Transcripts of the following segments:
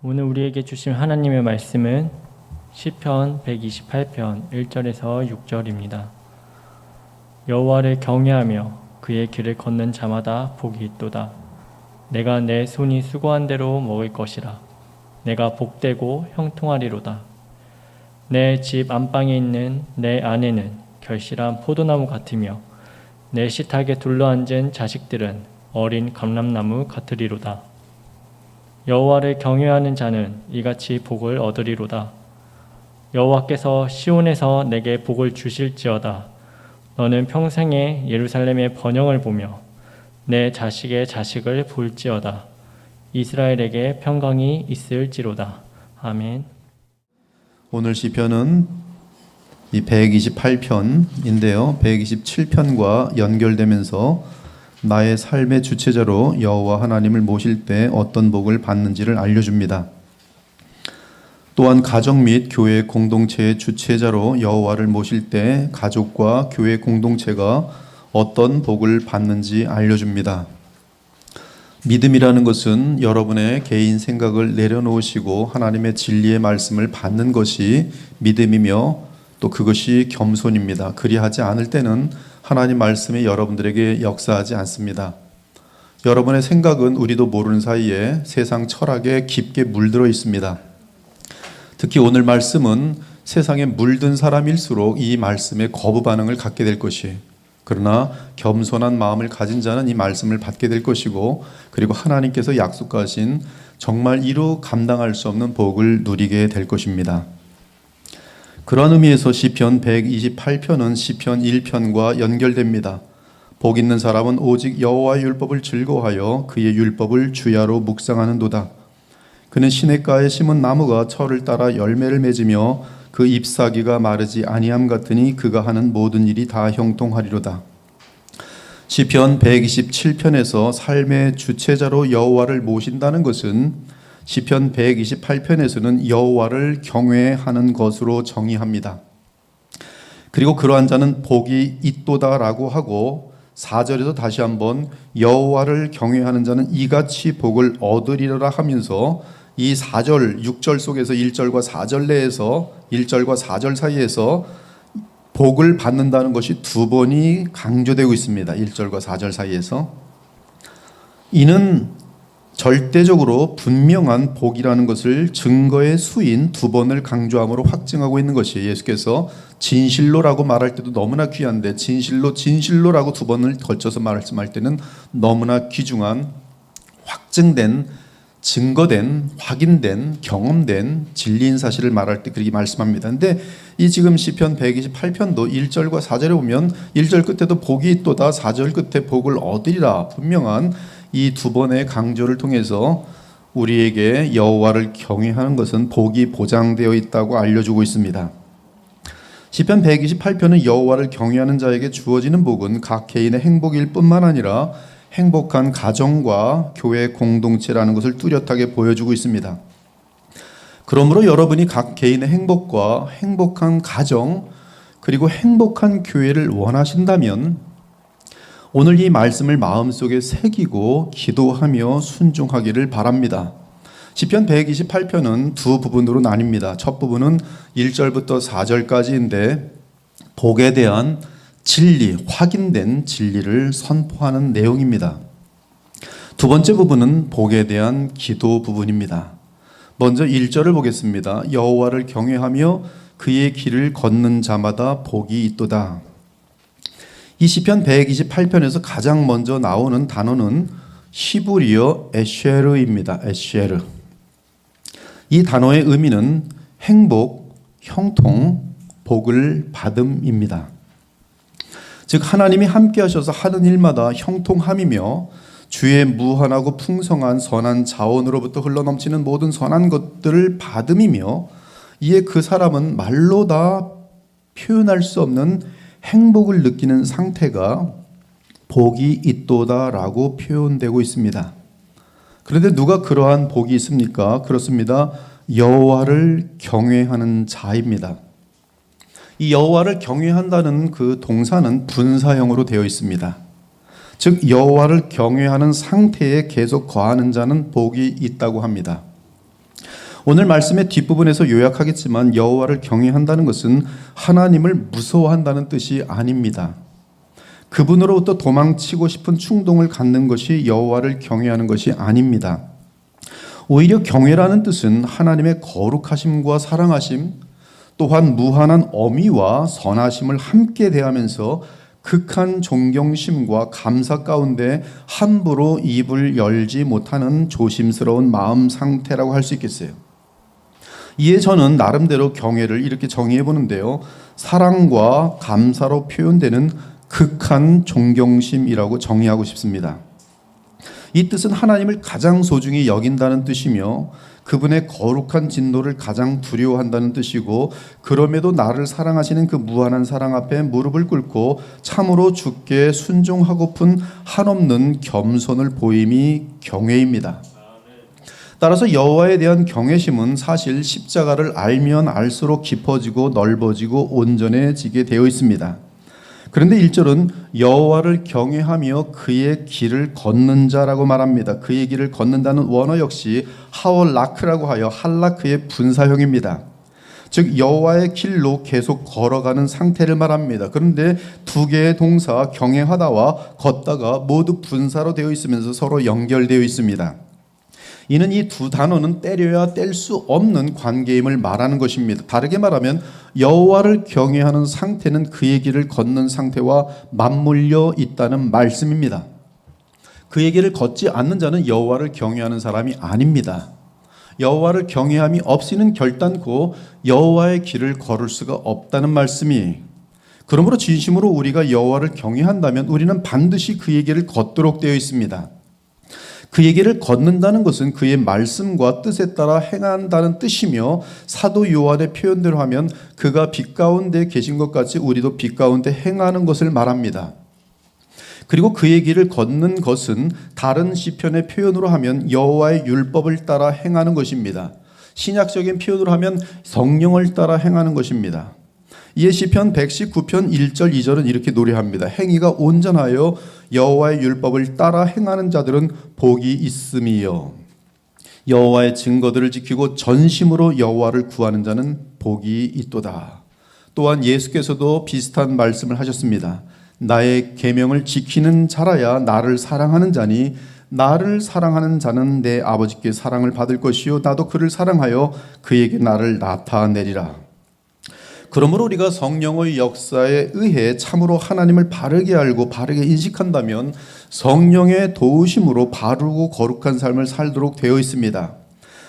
오늘 우리에게 주신 하나님의 말씀은 시편 128편 1절에서 6절입니다. 여호와를 경외하며 그의 길을 걷는 자마다 복이 있도다. 내가 내 손이 수고한 대로 먹을 것이라. 내가 복되고 형통하리로다. 내 집 안방에 있는 내 아내는 결실한 포도나무 같으며 내 식탁에 둘러앉은 자식들은 어린 감람나무 같으리로다. 여호와를 경외하는 자는 이같이 복을 얻으리로다. 여호와께서 시온에서 내게 복을 주실지어다. 너는 평생에 예루살렘의 번영을 보며 내 자식의 자식을 볼지어다. 이스라엘에게 평강이 있을지로다. 아멘. 오늘 시편은 이 128편인데요. 127편과 연결되면서 나의 삶의 주체자로 여호와 하나님을 모실 때 어떤 복을 받는지를 알려줍니다. 또한 가정 및 교회 공동체의 주체자로 여호와를 모실 때 가족과 교회 공동체가 어떤 복을 받는지 알려줍니다. 믿음이라는 것은 여러분의 개인 생각을 내려놓으시고 하나님의 진리의 말씀을 받는 것이 믿음이며 또 그것이 겸손입니다. 그리하지 않을 때는 하나님 말씀이 여러분들에게 역사하지 않습니다. 여러분의 생각은 우리도 모르는 사이에 세상 철학에 깊게 물들어 있습니다. 특히 오늘 말씀은 세상에 물든 사람일수록 이 말씀에 거부 반응을 갖게 될 것이에요. 그러나 겸손한 마음을 가진 자는 이 말씀을 받게 될 것이고, 그리고 하나님께서 약속하신 정말 이루 감당할 수 없는 복을 누리게 될 것입니다. 그런 의미에서 시편 128편은 시편 1편과 연결됩니다. 복 있는 사람은 오직 여호와의 율법을 즐거워하여 그의 율법을 주야로 묵상하는도다. 그는 시냇가에 심은 나무가 철을 따라 열매를 맺으며 그 잎사귀가 마르지 아니함 같으니 그가 하는 모든 일이 다 형통하리로다. 시편 127편에서 삶의 주체자로 여호와를 모신다는 것은 시편 128편에서는 여호와를 경외하는 것으로 정의합니다. 그리고 그러한 자는 복이 있도다라고 하고 4절에서 다시 한번 여호와를 경외하는 자는 이같이 복을 얻으리라 하면서 이 4절, 6절 속에서 1절과 4절 내에서 1절과 4절 사이에서 복을 받는다는 것이 두 번이 강조되고 있습니다. 1절과 4절 사이에서. 이는 절대적으로 분명한 복이라는 것을 증거의 수인 두 번을 강조함으로 확증하고 있는 것이에요. 예수께서 진실로라고 말할 때도 너무나 귀한데 진실로라고 두 번을 걸쳐서 말씀할 때는 너무나 귀중한 확증된 증거된 확인된 경험된 진리인 사실을 말할 때 그렇게 말씀합니다. 근데 이 지금 시편 128편도 1절과 4절에 보면 1절 끝에도 복이 있도다 4절 끝에 복을 얻으리라 분명한 이 두 번의 강조를 통해서 우리에게 여호와를 경외하는 것은 복이 보장되어 있다고 알려주고 있습니다. 시편 128편은 여호와를 경외하는 자에게 주어지는 복은 각 개인의 행복일 뿐만 아니라 행복한 가정과 교회 공동체라는 것을 뚜렷하게 보여주고 있습니다. 그러므로 여러분이 각 개인의 행복과 행복한 가정 그리고 행복한 교회를 원하신다면 오늘 이 말씀을 마음속에 새기고 기도하며 순종하기를 바랍니다. 시편 128편은 두 부분으로 나뉩니다. 첫 부분은 1절부터 4절까지인데 복에 대한 진리, 확인된 진리를 선포하는 내용입니다. 두 번째 부분은 복에 대한 기도 부분입니다. 먼저 1절을 보겠습니다. 여호와를 경외하며 그의 길을 걷는 자마다 복이 있도다. 이 시편 128편에서 가장 먼저 나오는 단어는 히브리어 에쉐르입니다. 에쉐르. 이 단어의 의미는 행복, 형통, 복을 받음입니다. 즉 하나님이 함께 하셔서 하는 일마다 형통함이며 주의 무한하고 풍성한 선한 자원으로부터 흘러넘치는 모든 선한 것들을 받음이며 이에 그 사람은 말로 다 표현할 수 없는 행복을 느끼는 상태가 복이 있도다라고 표현되고 있습니다. 그런데 누가 그러한 복이 있습니까? 그렇습니다. 여호와를 경외하는 자입니다. 이 여호와를 경외한다는 그 동사는 분사형으로 되어 있습니다. 즉 여호와를 경외하는 상태에 계속 거하는 자는 복이 있다고 합니다. 오늘 말씀의 뒷부분에서 요약하겠지만 여호와를 경외한다는 것은 하나님을 무서워한다는 뜻이 아닙니다. 그분으로부터 도망치고 싶은 충동을 갖는 것이 여호와를 경외하는 것이 아닙니다. 오히려 경외라는 뜻은 하나님의 거룩하심과 사랑하심, 또한 무한한 어미와 선하심을 함께 대하면서 극한 존경심과 감사 가운데 함부로 입을 열지 못하는 조심스러운 마음 상태라고 할 수 있겠어요. 이에 저는 나름대로 경외를 이렇게 정의해 보는데요. 사랑과 감사로 표현되는 극한 존경심이라고 정의하고 싶습니다. 이 뜻은 하나님을 가장 소중히 여긴다는 뜻이며 그분의 거룩한 진노를 가장 두려워한다는 뜻이고, 그럼에도 나를 사랑하시는 그 무한한 사랑 앞에 무릎을 꿇고 참으로 주께 순종하고픈 한없는 겸손을 보임이 경외입니다. 따라서 여호와에 대한 경외심은 사실 십자가를 알면 알수록 깊어지고 넓어지고 온전해지게 되어 있습니다. 그런데 1절은 여호와를 경외하며 그의 길을 걷는 자라고 말합니다. 그의 길을 걷는다는 원어 역시 하월라크라고 하여 할라크의 분사형입니다. 즉 여호와의 길로 계속 걸어가는 상태를 말합니다. 그런데 두 개의 동사 경외하다와 걷다가 모두 분사로 되어 있으면서 서로 연결되어 있습니다. 이는 이 두 단어는 때려야 뗄 수 없는 관계임을 말하는 것입니다. 다르게 말하면 여호와를 경외하는 상태는 그의 길을 걷는 상태와 맞물려 있다는 말씀입니다. 그의 길을 걷지 않는 자는 여호와를 경외하는 사람이 아닙니다. 여호와를 경외함이 없이는 결단코 여호와의 길을 걸을 수가 없다는 말씀이, 그러므로 진심으로 우리가 여호와를 경외한다면 우리는 반드시 그의 길을 걷도록 되어 있습니다. 그의 길을 걷는다는 것은 그의 말씀과 뜻에 따라 행한다는 뜻이며, 사도 요한의 표현대로 하면 그가 빛 가운데 계신 것 같이 우리도 빛 가운데 행하는 것을 말합니다. 그리고 그의 길을 걷는 것은 다른 시편의 표현으로 하면 여호와의 율법을 따라 행하는 것입니다. 신약적인 표현으로 하면 성령을 따라 행하는 것입니다. 이에 시편 119편 1절 2절은 이렇게 노래합니다. 행위가 온전하여 여호와의 율법을 따라 행하는 자들은 복이 있음이요, 여호와의 증거들을 지키고 전심으로 여호와를 구하는 자는 복이 있도다. 또한 예수께서도 비슷한 말씀을 하셨습니다. 나의 계명을 지키는 자라야 나를 사랑하는 자니 나를 사랑하는 자는 내 아버지께 사랑을 받을 것이요 나도 그를 사랑하여 그에게 나를 나타내리라. 그러므로 우리가 성령의 역사에 의해 참으로 하나님을 바르게 알고 바르게 인식한다면 성령의 도우심으로 바르고 거룩한 삶을 살도록 되어 있습니다.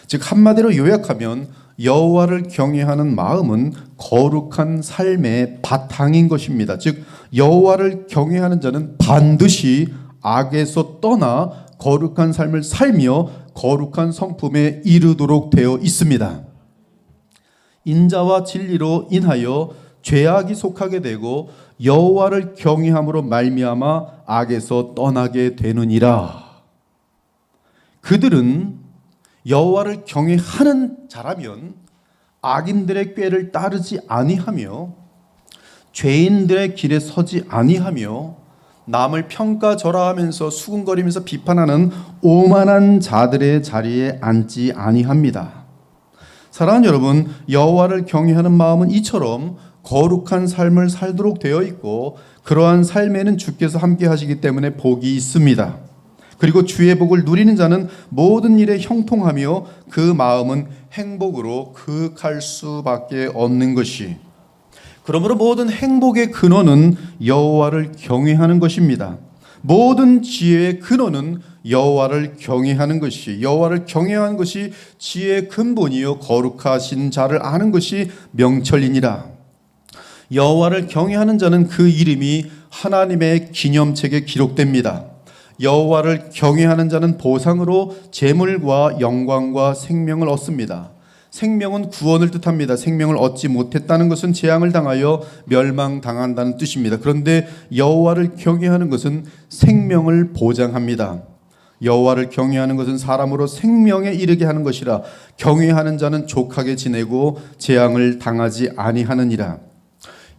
즉 한마디로 요약하면 여호와를 경외하는 마음은 거룩한 삶의 바탕인 것입니다. 즉 여호와를 경외하는 자는 반드시 악에서 떠나 거룩한 삶을 살며 거룩한 성품에 이르도록 되어 있습니다. 인자와 진리로 인하여 죄악이 속하게 되고 여호와를 경외함으로 말미암아 악에서 떠나게 되느니라. 그들은 여호와를 경외하는 자라면 악인들의 꾀를 따르지 아니하며 죄인들의 길에 서지 아니하며 남을 평가절하하면서 수군거리면서 비판하는 오만한 자들의 자리에 앉지 아니합니다. 사랑하는 여러분, 여호와를 경외하는 마음은 이처럼 거룩한 삶을 살도록 되어 있고 그러한 삶에는 주께서 함께 하시기 때문에 복이 있습니다. 그리고 주의 복을 누리는 자는 모든 일에 형통하며 그 마음은 행복으로 그윽할 수밖에 없는 것이, 그러므로 모든 행복의 근원은 여호와를 경외하는 것입니다. 모든 지혜의 근원은 여호와를 경외하는 것이, 여호와를 경외하는 것이 지혜의 근본이요 거룩하신 자를 아는 것이 명철이니라. 여호와를 경외하는 자는 그 이름이 하나님의 기념책에 기록됩니다. 여호와를 경외하는 자는 보상으로 재물과 영광과 생명을 얻습니다. 생명은 구원을 뜻합니다. 생명을 얻지 못했다는 것은 재앙을 당하여 멸망당한다는 뜻입니다. 그런데 여호와를 경외하는 것은 생명을 보장합니다. 여호와를 경외하는 것은 사람으로 생명에 이르게 하는 것이라. 경외하는 자는 족하게 지내고 재앙을 당하지 아니하느니라.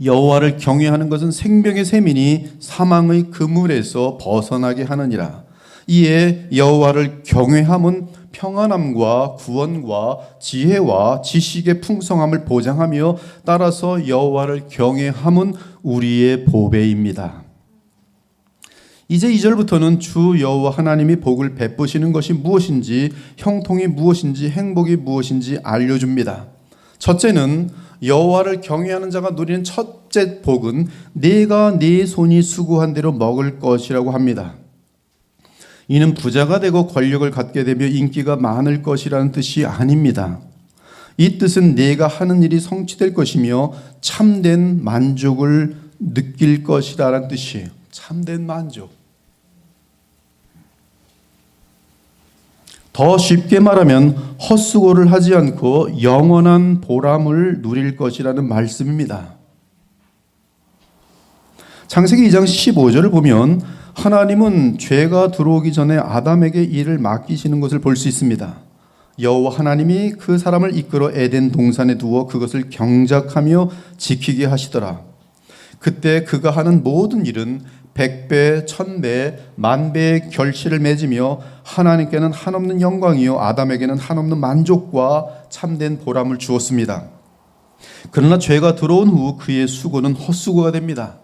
여호와를 경외하는 것은 생명의 셈이니 사망의 그물에서 벗어나게 하느니라. 이에 여호와를 경외함은 평안함과 구원과 지혜와 지식의 풍성함을 보장하며 따라서 여호와를 경외함은 우리의 보배입니다. 이제 2절부터는 주 여호와 하나님이 복을 베푸시는 것이 무엇인지, 형통이 무엇인지, 행복이 무엇인지 알려줍니다. 첫째는 여호와를 경외하는 자가 누리는 첫째 복은 내가 네 손이 수고한 대로 먹을 것이라고 합니다. 이는 부자가 되고 권력을 갖게 되며 인기가 많을 것이라는 뜻이 아닙니다. 이 뜻은 내가 하는 일이 성취될 것이며 참된 만족을 느낄 것이라는 뜻이에요. 참된 만족. 더 쉽게 말하면 헛수고를 하지 않고 영원한 보람을 누릴 것이라는 말씀입니다. 창세기 2장 15절을 보면 하나님은 죄가 들어오기 전에 아담에게 일을 맡기시는 것을 볼 수 있습니다. 여호와 하나님이 그 사람을 이끌어 에덴 동산에 두어 그것을 경작하며 지키게 하시더라. 그때 그가 하는 모든 일은 100배, 1000배, 10,000배의 결실을 맺으며 하나님께는 한없는 영광이요 아담에게는 한없는 만족과 참된 보람을 주었습니다. 그러나 죄가 들어온 후 그의 수고는 헛수고가 됩니다.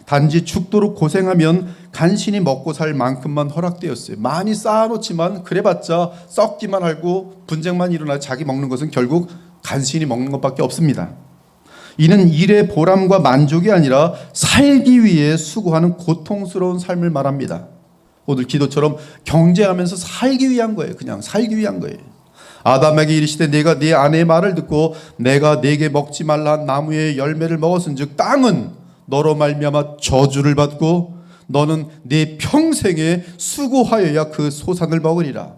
단지 죽도록 고생하면 간신히 먹고 살 만큼만 허락되었어요. 많이 쌓아놓지만 그래봤자 썩기만 하고 분쟁만 일어나 자기 먹는 것은 결국 간신히 먹는 것밖에 없습니다. 이는 일의 보람과 만족이 아니라 살기 위해 수고하는 고통스러운 삶을 말합니다. 오늘 기도처럼 경제하면서 살기 위한 거예요. 그냥 살기 위한 거예요. 아담에게 이르시되 내가 네 아내의 말을 듣고 내가 네게 먹지 말라 한 나무의 열매를 먹었은즉 땅은 너로 말미암아 저주를 받고 너는 네 평생에 수고하여야 그 소산을 먹으리라.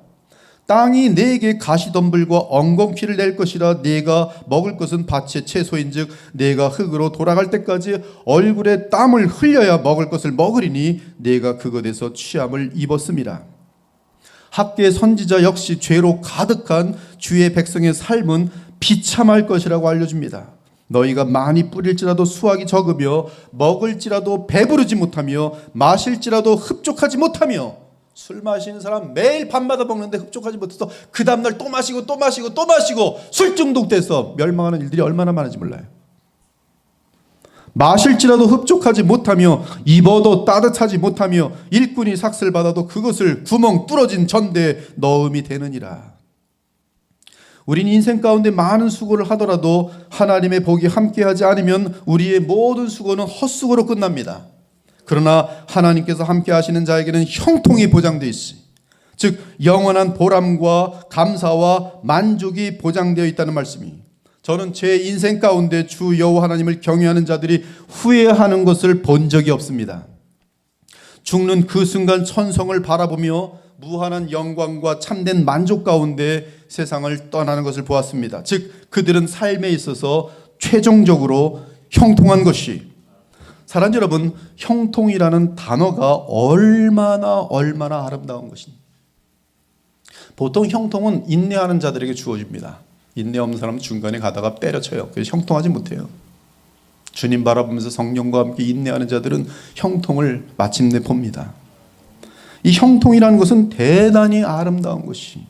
땅이 네게 가시덤불과 엉겅퀴를 낼 것이라. 네가 먹을 것은 밭의 채소인즉 네가 흙으로 돌아갈 때까지 얼굴에 땀을 흘려야 먹을 것을 먹으리니 네가 그것에서 취함을 입었음이라. 학계의 선지자 역시 죄로 가득한 주의 백성의 삶은 비참할 것이라고 알려줍니다. 너희가 많이 뿌릴지라도 수확이 적으며 먹을지라도 배부르지 못하며 마실지라도 흡족하지 못하며. 술 마시는 사람 매일 밤마다 먹는데 흡족하지 못해서 그 다음날 또 마시고 또 마시고 또 마시고 술 중독돼서 멸망하는 일들이 얼마나 많은지 몰라요. 마실지라도 흡족하지 못하며 입어도 따뜻하지 못하며 일꾼이 삭슬 받아도 그것을 구멍 뚫어진 전대에 넣음이 되느니라. 우린 인생 가운데 많은 수고를 하더라도 하나님의 복이 함께하지 않으면 우리의 모든 수고는 헛수고로 끝납니다. 그러나 하나님께서 함께 하시는 자에게는 형통이 보장되어 있어요. 즉 영원한 보람과 감사와 만족이 보장되어 있다는 말씀이. 저는 제 인생 가운데 주 여호와 하나님을 경외하는 자들이 후회하는 것을 본 적이 없습니다. 죽는 그 순간 천성을 바라보며 무한한 영광과 참된 만족 가운데 세상을 떠나는 것을 보았습니다. 즉 그들은 삶에 있어서 최종적으로 형통한 것이. 사랑하는 여러분, 형통이라는 단어가 얼마나 아름다운 것입니다. 보통 형통은 인내하는 자들에게 주어집니다. 인내 없는 사람은 중간에 가다가 때려쳐요. 그래서 형통하지 못해요. 주님 바라보면서 성령과 함께 인내하는 자들은 형통을 마침내 봅니다. 이 형통이라는 것은 대단히 아름다운 것이,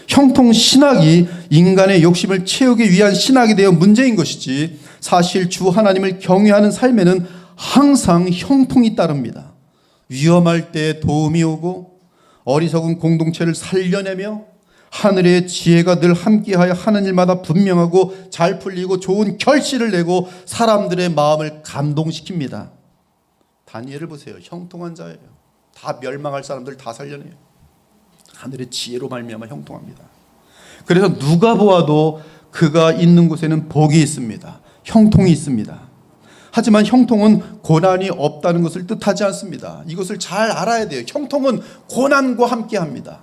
형통 신학이 인간의 욕심을 채우기 위한 신학이 되어 문제인 것이지, 사실 주 하나님을 경외하는 삶에는 항상 형통이 따릅니다. 위험할 때 도움이 오고 어리석은 공동체를 살려내며 하늘의 지혜가 늘 함께하여 하는 일마다 분명하고 잘 풀리고 좋은 결실을 내고 사람들의 마음을 감동시킵니다. 다니엘을 보세요. 형통한 자예요. 다 멸망할 사람들 다 살려내요. 하늘의 지혜로 말미암아 형통합니다. 그래서 누가 보아도 그가 있는 곳에는 복이 있습니다. 형통이 있습니다. 하지만 형통은 고난이 없다는 것을 뜻하지 않습니다. 이것을 잘 알아야 돼요. 형통은 고난과 함께합니다.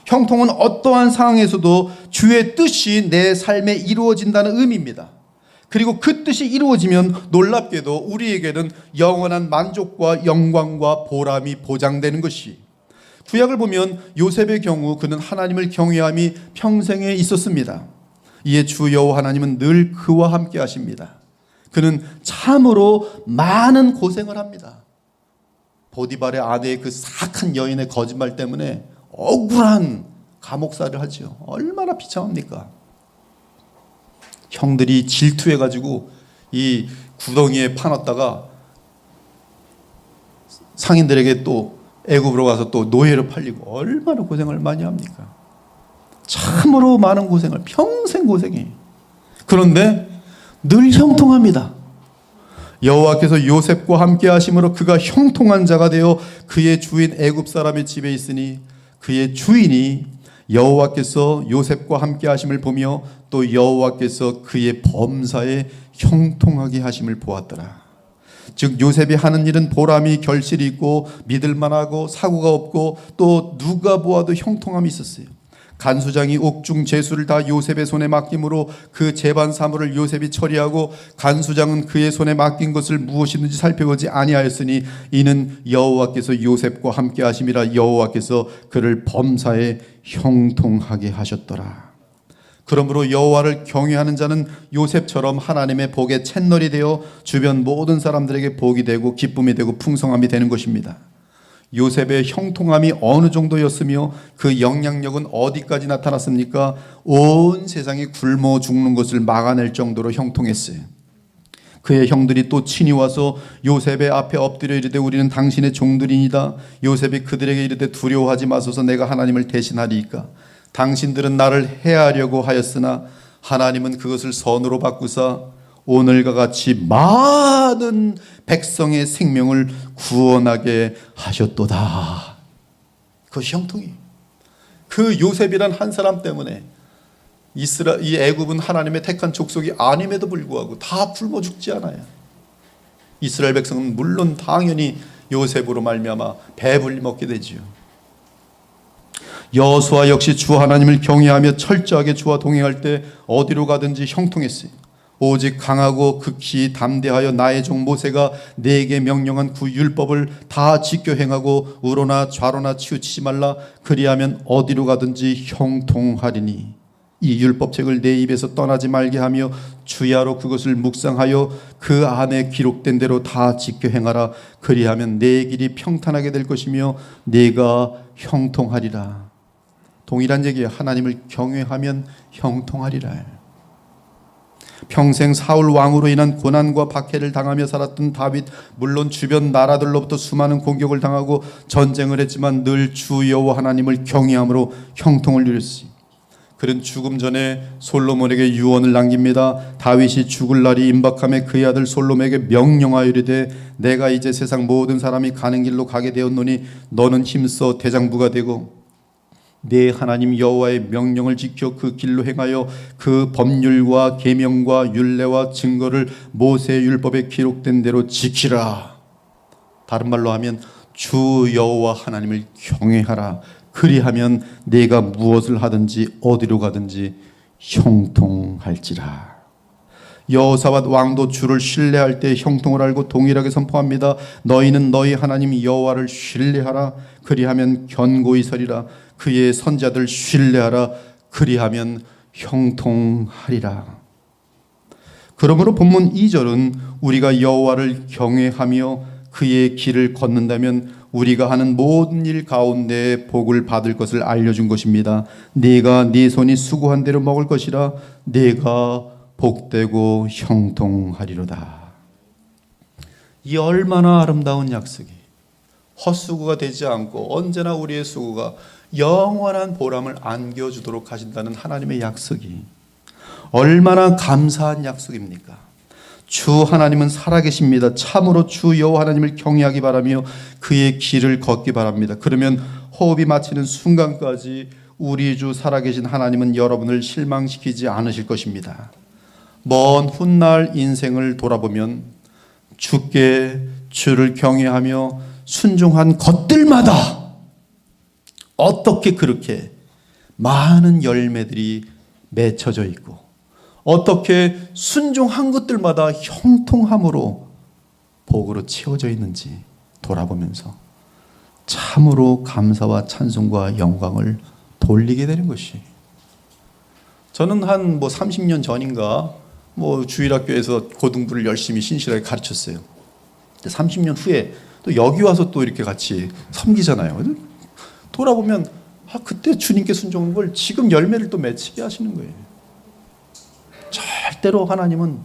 형통은 어떠한 상황에서도 주의 뜻이 내 삶에 이루어진다는 의미입니다. 그리고 그 뜻이 이루어지면 놀랍게도 우리에게는 영원한 만족과 영광과 보람이 보장되는 것이. 구약을 보면 요셉의 경우 그는 하나님을 경외함이 평생에 있었습니다. 이에 주 여호와 하나님은 늘 그와 함께 하십니다. 그는 참으로 많은 고생을 합니다. 보디발의 아내의 그 사악한 여인의 거짓말 때문에 억울한 감옥살이를 하죠. 얼마나 비참합니까? 형들이 질투해가지고 이 구덩이에 파놨다가 상인들에게 또 애굽으로 가서 또 노예로 팔리고 얼마나 고생을 많이 합니까? 참으로 많은 고생을 평생 고생해. 그런데 늘 형통합니다. 여호와께서 요셉과 함께 하심으로 그가 형통한 자가 되어 그의 주인 애굽 사람의 집에 있으니 그의 주인이 여호와께서 요셉과 함께 하심을 보며 또 여호와께서 그의 범사에 형통하게 하심을 보았더라. 즉 요셉이 하는 일은 보람이 결실이 있고 믿을만하고 사고가 없고 또 누가 보아도 형통함이 있었어요. 간수장이 옥중 제수를 다 요셉의 손에 맡김으로 그 재반 사물을 요셉이 처리하고 간수장은 그의 손에 맡긴 것을 무엇이든지 살펴보지 아니하였으니 이는 여호와께서 요셉과 함께 하심이라. 여호와께서 그를 범사에 형통하게 하셨더라. 그러므로 여호와를 경외하는 자는 요셉처럼 하나님의 복의 챗널이 되어 주변 모든 사람들에게 복이 되고 기쁨이 되고 풍성함이 되는 것입니다. 요셉의 형통함이 어느 정도였으며 그 영향력은 어디까지 나타났습니까? 온 세상이 굶어 죽는 것을 막아낼 정도로 형통했어요. 그의 형들이 또 친히 와서 요셉의 앞에 엎드려 이르되 우리는 당신의 종들이니이다. 요셉이 그들에게 이르되 두려워하지 마소서. 내가 하나님을 대신하리이까. 당신들은 나를 해하려고 하였으나 하나님은 그것을 선으로 바꾸사 오늘과 같이 많은 백성의 생명을 구원하게 하셨도다. 그것이 형통이. 그 요셉이란 한 사람 때문에 이 애굽은 하나님의 택한 족속이 아님에도 불구하고 다 굶어 죽지 않아요. 이스라엘 백성은 물론 당연히 요셉으로 말미암아 배불리 먹게 되지요. 여호수아 역시 주 하나님을 경외하며 철저하게 주와 동행할 때 어디로 가든지 형통했어요. 오직 강하고 극히 담대하여 나의 종 모세가 내게 명령한 그 율법을 다 지켜 행하고 우로나 좌로나 치우치지 말라. 그리하면 어디로 가든지 형통하리니 이 율법책을 내 입에서 떠나지 말게 하며 주야로 그것을 묵상하여 그 안에 기록된 대로 다 지켜 행하라. 그리하면 내 길이 평탄하게 될 것이며 내가 형통하리라. 동일한 얘기예요. 하나님을 경외하면 형통하리라. 평생 사울 왕으로 인한 고난과 박해를 당하며 살았던 다윗, 물론 주변 나라들로부터 수많은 공격을 당하고 전쟁을 했지만 늘 주 여호와 하나님을 경외함으로 형통을 누렸으니 그는 죽음 전에 솔로몬에게 유언을 남깁니다. 다윗이 죽을 날이 임박함에 그의 아들 솔로몬에게 명령하여 이르되 내가 이제 세상 모든 사람이 가는 길로 가게 되었노니 너는 힘써 대장부가 되고 내 하나님 여호와의 명령을 지켜 그 길로 행하여 그 법률과 계명과 율례와 증거를 모세의 율법에 기록된 대로 지키라. 다른 말로 하면 주 여호와 하나님을 경외하라. 그리하면 내가 무엇을 하든지 어디로 가든지 형통할지라. 여호사밧 왕도 주를 신뢰할 때 형통을 알고 동일하게 선포합니다. 너희는 너희 하나님 여호와를 신뢰하라. 그리하면 견고히 서리라. 그의 선자들 신뢰하라. 그리하면 형통하리라. 그러므로 본문 2절은 우리가 여호와를 경외하며 그의 길을 걷는다면 우리가 하는 모든 일 가운데 복을 받을 것을 알려준 것입니다. 네가 네 손이 수고한 대로 먹을 것이라. 네가 복되고 형통하리로다. 이 얼마나 아름다운 약속이 헛수고가 되지 않고 언제나 우리의 수고가 영원한 보람을 안겨주도록 하신다는 하나님의 약속이 얼마나 감사한 약속입니까? 주 하나님은 살아계십니다. 참으로 주 여호와 하나님을 경외하기 바라며 그의 길을 걷기 바랍니다. 그러면 호흡이 마치는 순간까지 우리 주 살아계신 하나님은 여러분을 실망시키지 않으실 것입니다. 먼 훗날 인생을 돌아보면 주께 주를 경외하며 순종한 것들마다 어떻게 그렇게 많은 열매들이 맺혀져 있고 어떻게 순종한 것들마다 형통함으로 복으로 채워져 있는지 돌아보면서 참으로 감사와 찬송과 영광을 돌리게 되는 것이. 저는 한 30년 전인가 주일학교에서 고등부를 열심히 신실하게 가르쳤어요. 30년 후에 또 여기 와서 또 이렇게 같이 섬기잖아요. 돌아보면 그때 주님께 순종한 걸 지금 열매를 또 맺히게 하시는 거예요. 절대로 하나님은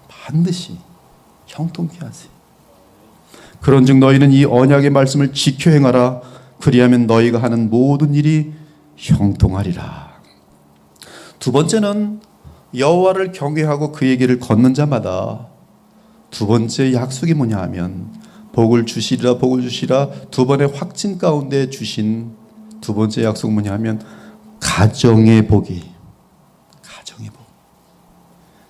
반드시 형통케 하세요. 그런즉 너희는 이 언약의 말씀을 지켜 행하라. 그리하면 너희가 하는 모든 일이 형통하리라. 두 번째는 여호와를 경외하고 그의 길을 걷는 자마다 두 번째 약속이 뭐냐 하면 복을 주시리라, 복을 주시라. 두 번의 확증 가운데 주신 두 번째 약속 뭐냐 하면 가정의 복이, 가정의 복.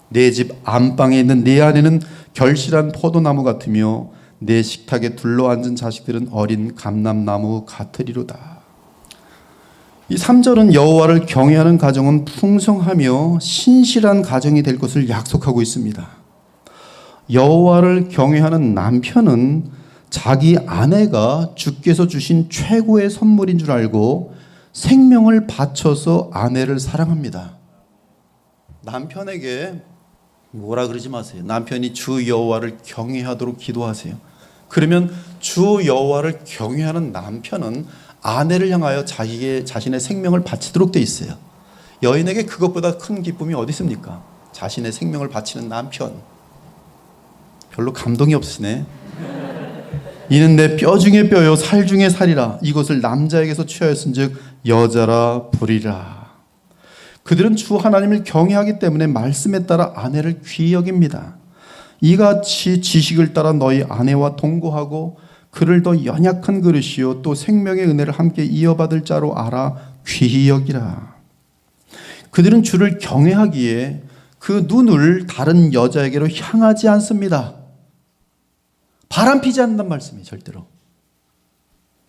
내 집 안방에 있는 내 안에는 결실한 포도나무 같으며 내 식탁에 둘러앉은 자식들은 어린 감람나무 같으리로다. 이 3절은 여호와를 경외하는 가정은 풍성하며 신실한 가정이 될 것을 약속하고 있습니다. 여호와를 경외하는 남편은 자기 아내가 주께서 주신 최고의 선물인 줄 알고 생명을 바쳐서 아내를 사랑합니다. 남편에게 뭐라 그러지 마세요. 남편이 주 여호와를 경외하도록 기도하세요. 그러면 주 여호와를 경외하는 남편은 아내를 향하여 자신의 생명을 바치도록 돼 있어요. 여인에게 그것보다 큰 기쁨이 어디 있습니까? 자신의 생명을 바치는 남편. 별로 감동이 없으시네. 이는 내 뼈 중에 뼈요 살 중에 살이라. 이것을 남자에게서 취하였은즉 여자라 부리라. 그들은 주 하나님을 경외하기 때문에 말씀에 따라 아내를 귀히 여깁니다. 이같이 지식을 따라 너희 아내와 동거하고 그를 더 연약한 그릇이요 또 생명의 은혜를 함께 이어받을 자로 알아 귀히 여기라. 그들은 주를 경외하기에 그 눈을 다른 여자에게로 향하지 않습니다. 바람 피지 않는단 말씀이에요. 절대로.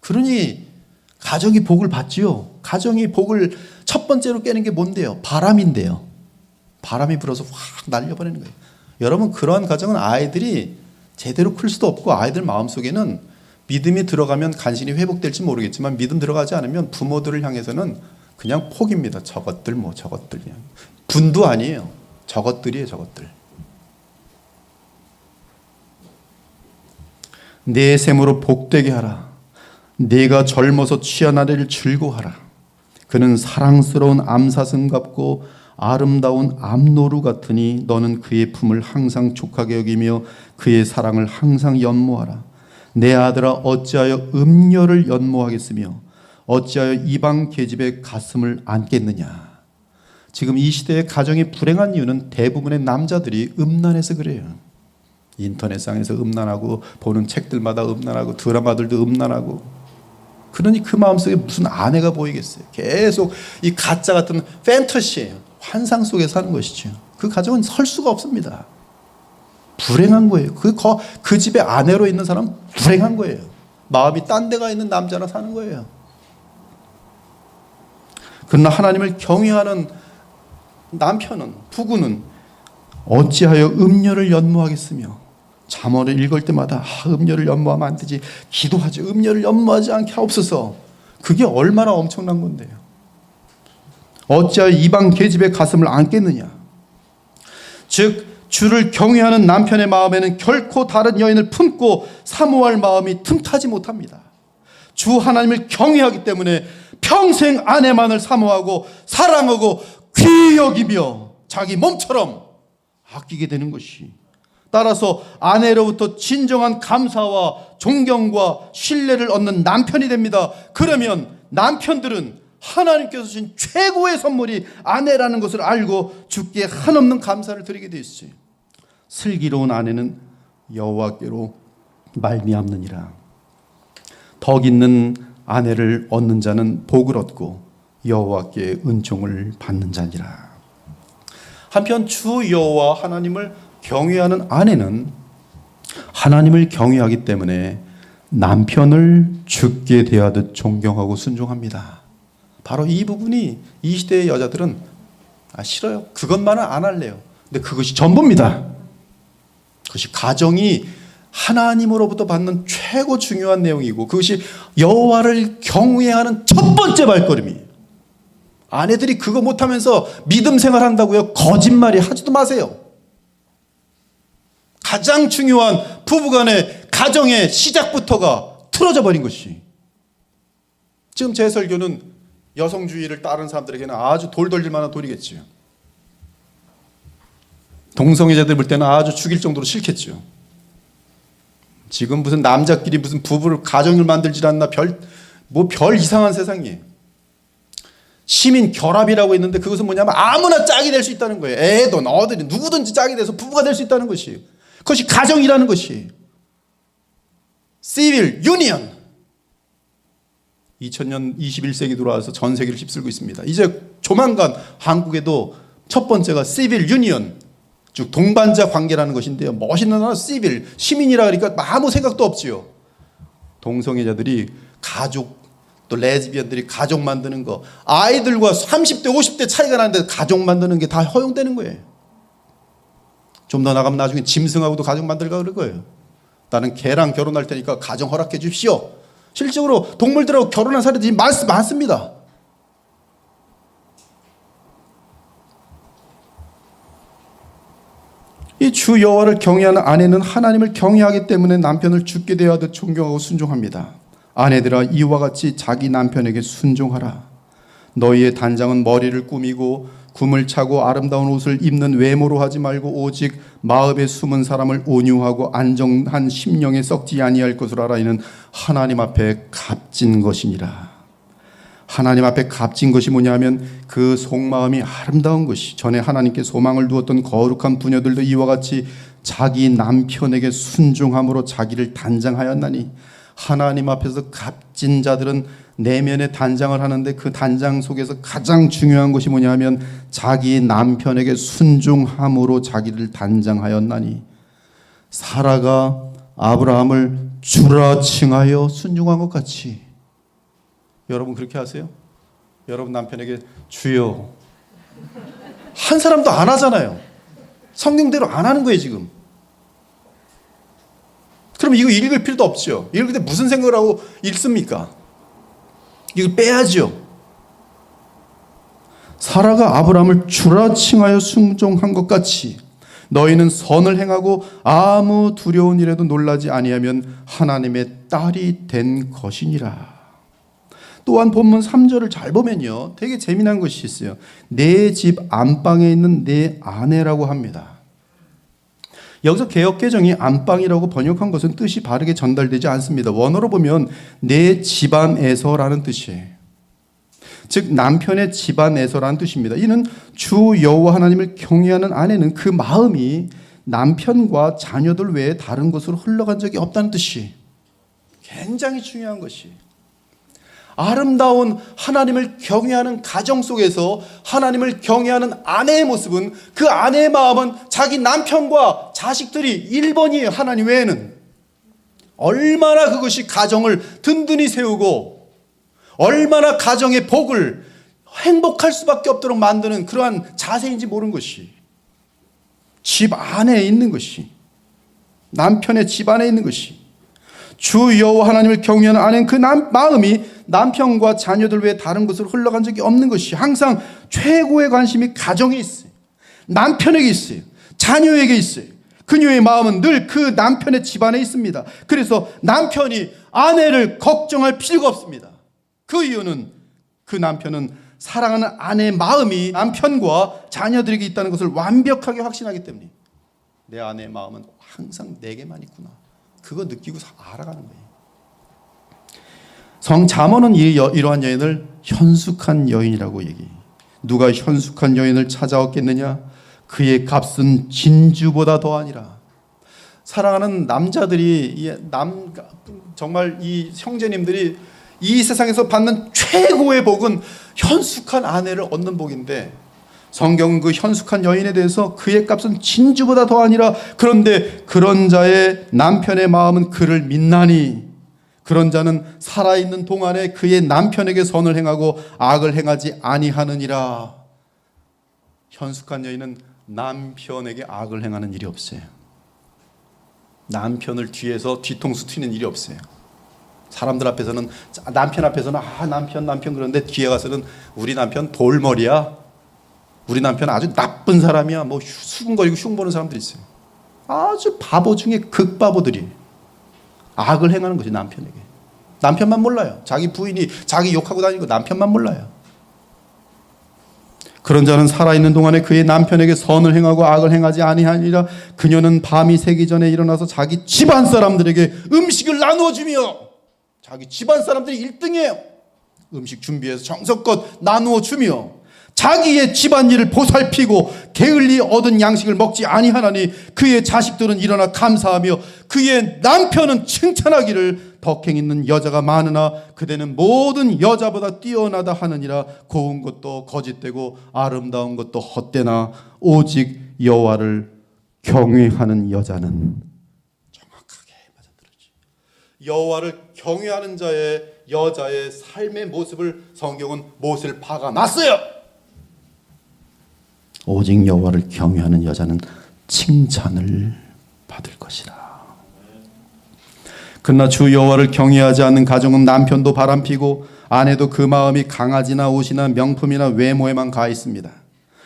그러니 가정이 복을 받지요. 가정이 복을 첫 번째로 깨는 게 뭔데요? 바람인데요. 바람이 불어서 확 날려버리는 거예요. 여러분, 그러한 가정은 아이들이 제대로 클 수도 없고 아이들 마음속에는 믿음이 들어가면 간신히 회복될지 모르겠지만 믿음 들어가지 않으면 부모들을 향해서는 그냥 폭입니다. 저것들 저것들. 분도 아니에요. 저것들이에요. 저것들. 내 셈으로 복되게 하라. 네가 젊어서 취한 아내를 즐거워하라. 그는 사랑스러운 암사슴 같고 아름다운 암노루 같으니 너는 그의 품을 항상 족하게 여기며 그의 사랑을 항상 연모하라. 내 아들아 어찌하여 음녀를 연모하겠으며 어찌하여 이방 계집의 가슴을 안겠느냐. 지금 이 시대의 가정이 불행한 이유는 대부분의 남자들이 음란해서 그래요. 인터넷상에서 음란하고 보는 책들마다 음란하고 드라마들도 음란하고. 그러니 그 마음속에 무슨 아내가 보이겠어요. 계속 이 가짜 같은 판타시예요. 환상 속에 사는 것이죠. 그 가정은 설 수가 없습니다. 불행한 거예요. 그 집에 아내로 있는 사람은 불행한 거예요. 마음이 딴 데가 있는 남자나 사는 거예요. 그러나 하나님을 경외하는 남편은, 부부는 어찌하여 음녀를 연모하겠으며. 잠언을 읽을 때마다 음녀를 연모하면 안 되지. 기도하지. 음녀를 연모하지 않게 하옵소서. 그게 얼마나 엄청난 건데요. 어찌하여 이방 계집의 가슴을 안겠느냐. 즉 주를 경외하는 남편의 마음에는 결코 다른 여인을 품고 사모할 마음이 틈타지 못합니다. 주 하나님을 경외하기 때문에 평생 아내만을 사모하고 사랑하고 귀히 여기며 자기 몸처럼 아끼게 되는 것이, 따라서 아내로부터 진정한 감사와 존경과 신뢰를 얻는 남편이 됩니다. 그러면 남편들은 하나님께서 주신 최고의 선물이 아내라는 것을 알고 주께 한없는 감사를 드리게 되어 있어요. 슬기로운 아내는 여호와께로 말미암느니라. 덕 있는 아내를 얻는 자는 복을 얻고 여호와께 은총을 받는 자니라. 한편 주 여호와 하나님을 경외하는 아내는 하나님을 경외하기 때문에 남편을 주께 대하듯 존경하고 순종합니다. 바로 이 부분이 이 시대의 여자들은 싫어요. 그것만은 안 할래요. 근데 그것이 전부입니다. 그것이 가정이 하나님으로부터 받는 최고 중요한 내용이고 그것이 여호와를 경외하는 첫 번째 발걸음이에요. 아내들이 그거 못하면서 믿음 생활한다고요? 거짓말이 하지도 마세요. 가장 중요한 부부간의 가정의 시작부터가 틀어져 버린 것이 지금 제 설교는 여성주의를 따르는 사람들에게는 아주 돌 돌릴 만한 돌이겠지요. 동성애자들 볼 때는 아주 죽일 정도로 싫겠죠. 지금 무슨 남자끼리 무슨 부부를 가정을 만들질 않나 별 이상한 세상이에요. 시민 결합이라고 했는데 그것은 뭐냐면 아무나 짝이 될 수 있다는 거예요. 애도 너들이 누구든지 짝이 돼서 부부가 될 수 있다는 것이. 그것이 가정이라는 것이. 시빌 유니언. 2000년 21세기 들어와서 전 세계를 휩쓸고 있습니다. 이제 조만간 한국에도 첫 번째가 시빌 유니언, 즉 동반자 관계라는 것인데요. 멋있는 하나 시빌, 시민이라 그러니까 아무 생각도 없지요. 동성애자들이 가족, 또 레즈비언들이 가족 만드는 거, 아이들과 30대 50대 차이가 나는데 가족 만드는 게 다 허용되는 거예요. 좀 더 나가면 나중에 짐승하고도 가족 만들까 그럴 거예요. 나는 개랑 결혼할 테니까 가정 허락해 주십시오. 실적으로 동물들하고 결혼한 사례들이 많습니다. 이 주 여호와를 경외하는 아내는 하나님을 경외하기 때문에 남편을 죽게 대하듯 존경하고 순종합니다. 아내들아 이와 같이 자기 남편에게 순종하라. 너희의 단장은 머리를 꾸미고 굼을 차고 아름다운 옷을 입는 외모로 하지 말고 오직 마음에 숨은 사람을 온유하고 안정한 심령에 썩지 아니할 것을 알아. 이는 하나님 앞에 값진 것이니라. 하나님 앞에 값진 것이 뭐냐면 그 속마음이 아름다운 것이. 전에 하나님께 소망을 두었던 거룩한 부녀들도 이와 같이 자기 남편에게 순종함으로 자기를 단장하였나니, 하나님 앞에서 값진 자들은 내면의 단장을 하는데 그 단장 속에서 가장 중요한 것이 뭐냐면 자기 남편에게 순종함으로 자기를 단장하였나니, 사라가 아브라함을 주라 칭하여 순종한 것 같이 여러분 그렇게 하세요? 여러분 남편에게 주여. 한 사람도 안 하잖아요. 성경대로 안 하는 거예요 지금. 그럼 이거 읽을 필요도 없죠. 읽을 때 무슨 생각을 하고 읽습니까? 이걸 빼야죠. 사라가 아브라함을 주라 칭하여 순종한 것 같이 너희는 선을 행하고 아무 두려운 일에도 놀라지 아니하면 하나님의 딸이 된 것이니라. 또한 본문 3절을 잘 보면요, 되게 재미난 것이 있어요. 내 집 안방에 있는 내 아내라고 합니다. 여기서 개역개정이 안방이라고 번역한 것은 뜻이 바르게 전달되지 않습니다. 원어로 보면 내 집안에서라는 뜻이에요. 즉 남편의 집안에서라는 뜻입니다. 이는 주 여호와 하나님을 경외하는 아내는 그 마음이 남편과 자녀들 외에 다른 곳으로 흘러간 적이 없다는 뜻이 굉장히 중요한 것이. 아름다운 하나님을 경외하는 가정 속에서 하나님을 경외하는 아내의 모습은, 그 아내의 마음은 자기 남편과 자식들이 1번이에요. 하나님 외에는. 얼마나 그것이 가정을 든든히 세우고 얼마나 가정의 복을 행복할 수밖에 없도록 만드는 그러한 자세인지 모르는 것이, 집 안에 있는 것이, 남편의 집 안에 있는 것이. 주 여호와 하나님을 경외하는 아내는 그 마음이 남편과 자녀들 외에 다른 곳으로 흘러간 적이 없는 것이, 항상 최고의 관심이 가정에 있어요. 남편에게 있어요. 자녀에게 있어요. 그녀의 마음은 늘 그 남편의 집안에 있습니다. 그래서 남편이 아내를 걱정할 필요가 없습니다. 그 이유는 그 남편은 사랑하는 아내의 마음이 남편과 자녀들에게 있다는 것을 완벽하게 확신하기 때문에 내 아내의 마음은 항상 내게만 있구나, 그거 느끼고 알아가는 거예요. 성 잠언은 이러한 여인을 현숙한 여인이라고 얘기해요. 누가 현숙한 여인을 찾아왔겠느냐? 그의 값은 진주보다 더하니라. 사랑하는 남자들이, 정말 이 형제님들이 이 세상에서 받는 최고의 복은 현숙한 아내를 얻는 복인데, 성경은 그 현숙한 여인에 대해서 그의 값은 진주보다 더하니라. 그런데 그런 자의 남편의 마음은 그를 믿나니 그런 자는 살아있는 동안에 그의 남편에게 선을 행하고 악을 행하지 아니하느니라. 현숙한 여인은 남편에게 악을 행하는 일이 없어요. 남편을 뒤에서 뒤통수 튀는 일이 없어요. 사람들 앞에서는, 남편 앞에서는 남편 그런데 뒤에 가서는 우리 남편 돌머리야, 우리 남편 아주 나쁜 사람이야, 뭐 수근거리고 흉보는 사람들이 있어요. 아주 바보 중에 극바보들이 악을 행하는 것이 남편에게. 남편만 몰라요. 자기 부인이 자기 욕하고 다니고 남편만 몰라요. 그런 자는 살아있는 동안에 그의 남편에게 선을 행하고 악을 행하지 아니하니라. 그녀는 밤이 새기 전에 일어나서 자기 집안 사람들에게 음식을 나누어 주며, 자기 집안 사람들이 1등이에요. 음식 준비해서 정성껏 나누어 주며 자기의 집안일을 보살피고 게을리 얻은 양식을 먹지 아니하나니 그의 자식들은 일어나 감사하며 그의 남편은 칭찬하기를 덕행 있는 여자가 많으나 그대는 모든 여자보다 뛰어나다 하느니라. 고운 것도 거짓되고 아름다운 것도 헛되나 오직 여호와를 경외하는 여자는, 정확하게 맞아들었지, 여호와를 경외하는 자의 여자의 삶의 모습을 성경은 못을 박아놨어요. 오직 여호와를 경외하는 여자는 칭찬을 받을 것이라. 그러나 주 여호와를 경외하지 않는 가정은 남편도 바람피고 아내도 그 마음이 강아지나 옷이나 명품이나 외모에만 가 있습니다.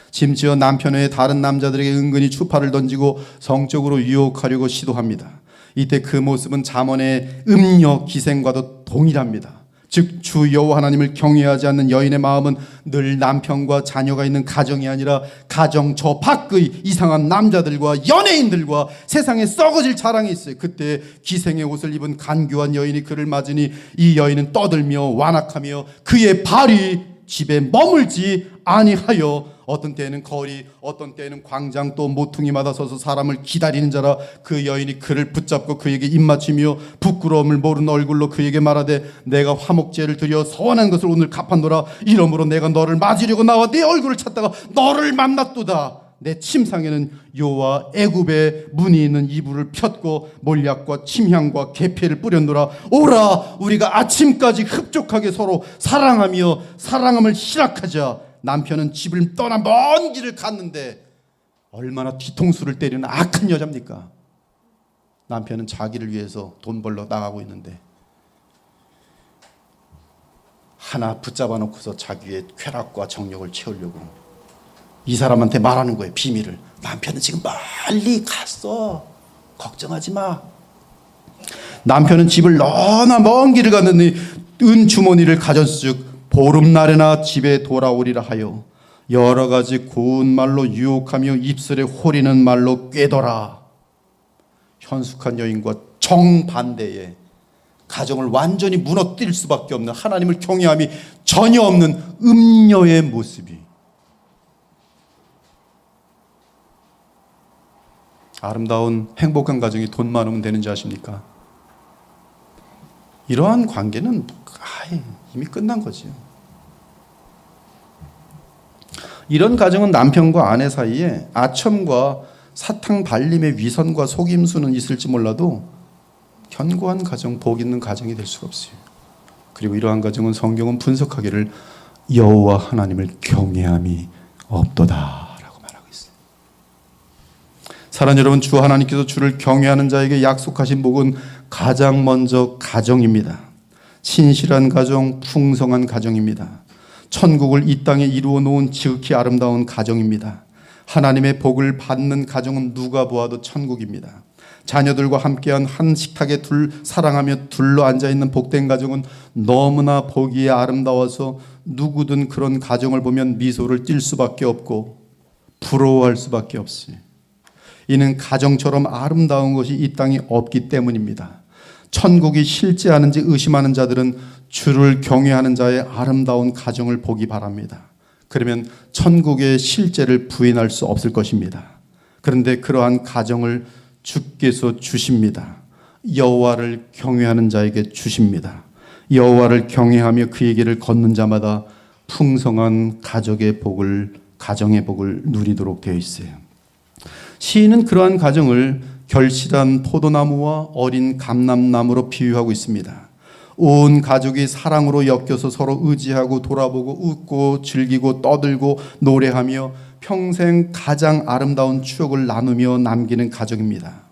심지어 남편 외에 다른 남자들에게 은근히 추파를 던지고 성적으로 유혹하려고 시도합니다. 이때 그 모습은 잠언의 음녀 기생과도 동일합니다. 즉 주 여호와 하나님을 경외하지 않는 여인의 마음은 늘 남편과 자녀가 있는 가정이 아니라 가정 저 밖의 이상한 남자들과 연예인들과 세상에 썩어질 자랑이 있어요. 그때 기생의 옷을 입은 간교한 여인이 그를 맞으니 이 여인은 떠들며 완악하며 그의 발이 집에 머물지 아니하여 어떤 때에는 거리, 어떤 때에는 광장, 또 모퉁이마다 서서 사람을 기다리는 자라. 그 여인이 그를 붙잡고 그에게 입맞추며 부끄러움을 모르는 얼굴로 그에게 말하되 내가 화목제를 드려 서원한 것을 오늘 갚았노라. 이러므로 내가 너를 맞으려고 나와 네 얼굴을 찾다가 너를 만났도다. 내 침상에는 요와 애굽의 문이 있는 이불을 폈고 몰약과 침향과 계패를 뿌렸노라. 오라, 우리가 아침까지 흡족하게 서로 사랑하며 사랑함을 희락하자. 남편은 집을 떠나 먼 길을 갔는데 얼마나 뒤통수를 때리는 악한 여자입니까? 남편은 자기를 위해서 돈 벌러 나가고 있는데 하나 붙잡아 놓고서 자기의 쾌락과 정욕을 채우려고 이 사람한테 말하는 거예요. 비밀을. 남편은 지금 멀리 갔어. 걱정하지 마. 남편은 집을 너나 먼 길을 갔는데 은주머니를 가졌즉 보름날에나 집에 돌아오리라 하여 여러 가지 고운 말로 유혹하며 입술에 호리는 말로 꿰더라. 현숙한 여인과 정반대의 가정을 완전히 무너뜨릴 수밖에 없는, 하나님을 경외함이 전혀 없는 음녀의 모습이, 아름다운 행복한 가정이 돈 많으면 되는지 아십니까? 이러한 관계는 이미 끝난 거지요. 이런 가정은 남편과 아내 사이에 아첨과 사탕 발림의 위선과 속임수는 있을지 몰라도 견고한 가정, 복 있는 가정이 될 수가 없어요. 그리고 이러한 가정은 성경은 분석하기를 여호와 하나님을 경외함이 없도다라고 말하고 있어요. 사랑하는 여러분, 주 하나님께서 주를 경외하는 자에게 약속하신 복은 가장 먼저 가정입니다. 신실한 가정, 풍성한 가정입니다. 천국을 이 땅에 이루어 놓은 지극히 아름다운 가정입니다. 하나님의 복을 받는 가정은 누가 보아도 천국입니다. 자녀들과 함께한 한 식탁에 사랑하며 둘러앉아 있는 복된 가정은 너무나 보기에 아름다워서 누구든 그런 가정을 보면 미소를 띌 수밖에 없고 부러워할 수밖에 없어요. 이는 가정처럼 아름다운 것이 이 땅에 없기 때문입니다. 천국이 실제하는지 의심하는 자들은 주를 경외하는 자의 아름다운 가정을 보기 바랍니다. 그러면 천국의 실제를 부인할 수 없을 것입니다. 그런데 그러한 가정을 주께서 주십니다. 여호와를 경외하는 자에게 주십니다. 여호와를 경외하며 그의 길을 걷는 자마다 풍성한 가정의 복을 누리도록 되어 있어요. 시인은 그러한 가정을 결실한 포도나무와 어린 감람나무로 비유하고 있습니다. 온 가족이 사랑으로 엮여서 서로 의지하고 돌아보고 웃고 즐기고 떠들고 노래하며 평생 가장 아름다운 추억을 나누며 남기는 가정입니다.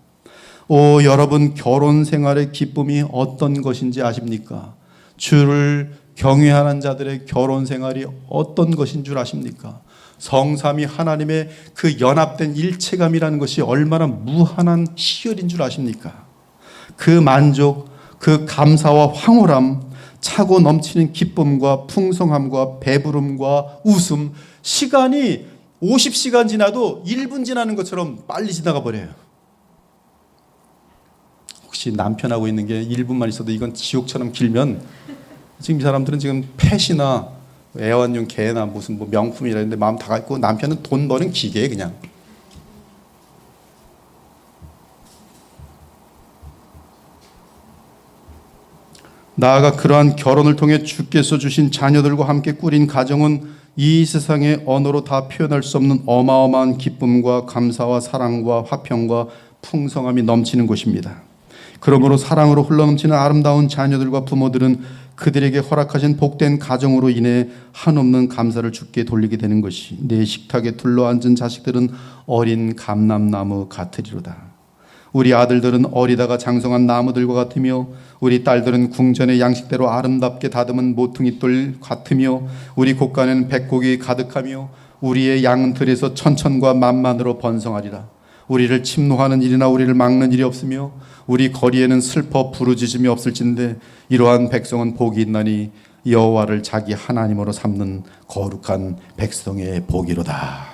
여러분, 결혼 생활의 기쁨이 어떤 것인지 아십니까? 주를 경외하는 자들의 결혼 생활이 어떤 것인 줄 아십니까? 성삼위 하나님의 그 연합된 일체감이라는 것이 얼마나 무한한 희열인 줄 아십니까? 그 만족, 그 감사와 황홀함, 차고 넘치는 기쁨과 풍성함과 배부름과 웃음, 시간이 50시간 지나도 1분 지나는 것처럼 빨리 지나가 버려요. 혹시 남편하고 있는 게 1분만 있어도 이건 지옥처럼 길면 지금 이 사람들은 지금 펫이나 애완용 개나 무슨 뭐 명품이라는데 마음 다 갖고, 남편은 돈 버는 기계에 그냥. 나아가 그러한 결혼을 통해 주께서 주신 자녀들과 함께 꾸린 가정은 이 세상의 언어로 다 표현할 수 없는 어마어마한 기쁨과 감사와 사랑과 화평과 풍성함이 넘치는 곳입니다. 그러므로 사랑으로 흘러넘치는 아름다운 자녀들과 부모들은 그들에게 허락하신 복된 가정으로 인해 한없는 감사를 주께 돌리게 되는 것이, 내 식탁에 둘러앉은 자식들은 어린 감람나무 같으리로다. 우리 아들들은 어리다가 장성한 나무들과 같으며, 우리 딸들은 궁전의 양식대로 아름답게 다듬은 모퉁이돌 같으며, 우리 곳간에는 백곡이 가득하며, 우리의 양은 들에서 천천과 만만으로 번성하리라. 우리를 침노하는 일이나 우리를 막는 일이 없으며, 우리 거리에는 슬퍼 부르짖음이 없을진데, 이러한 백성은 복이 있나니 여호와를 자기 하나님으로 삼는 거룩한 백성의 복이로다.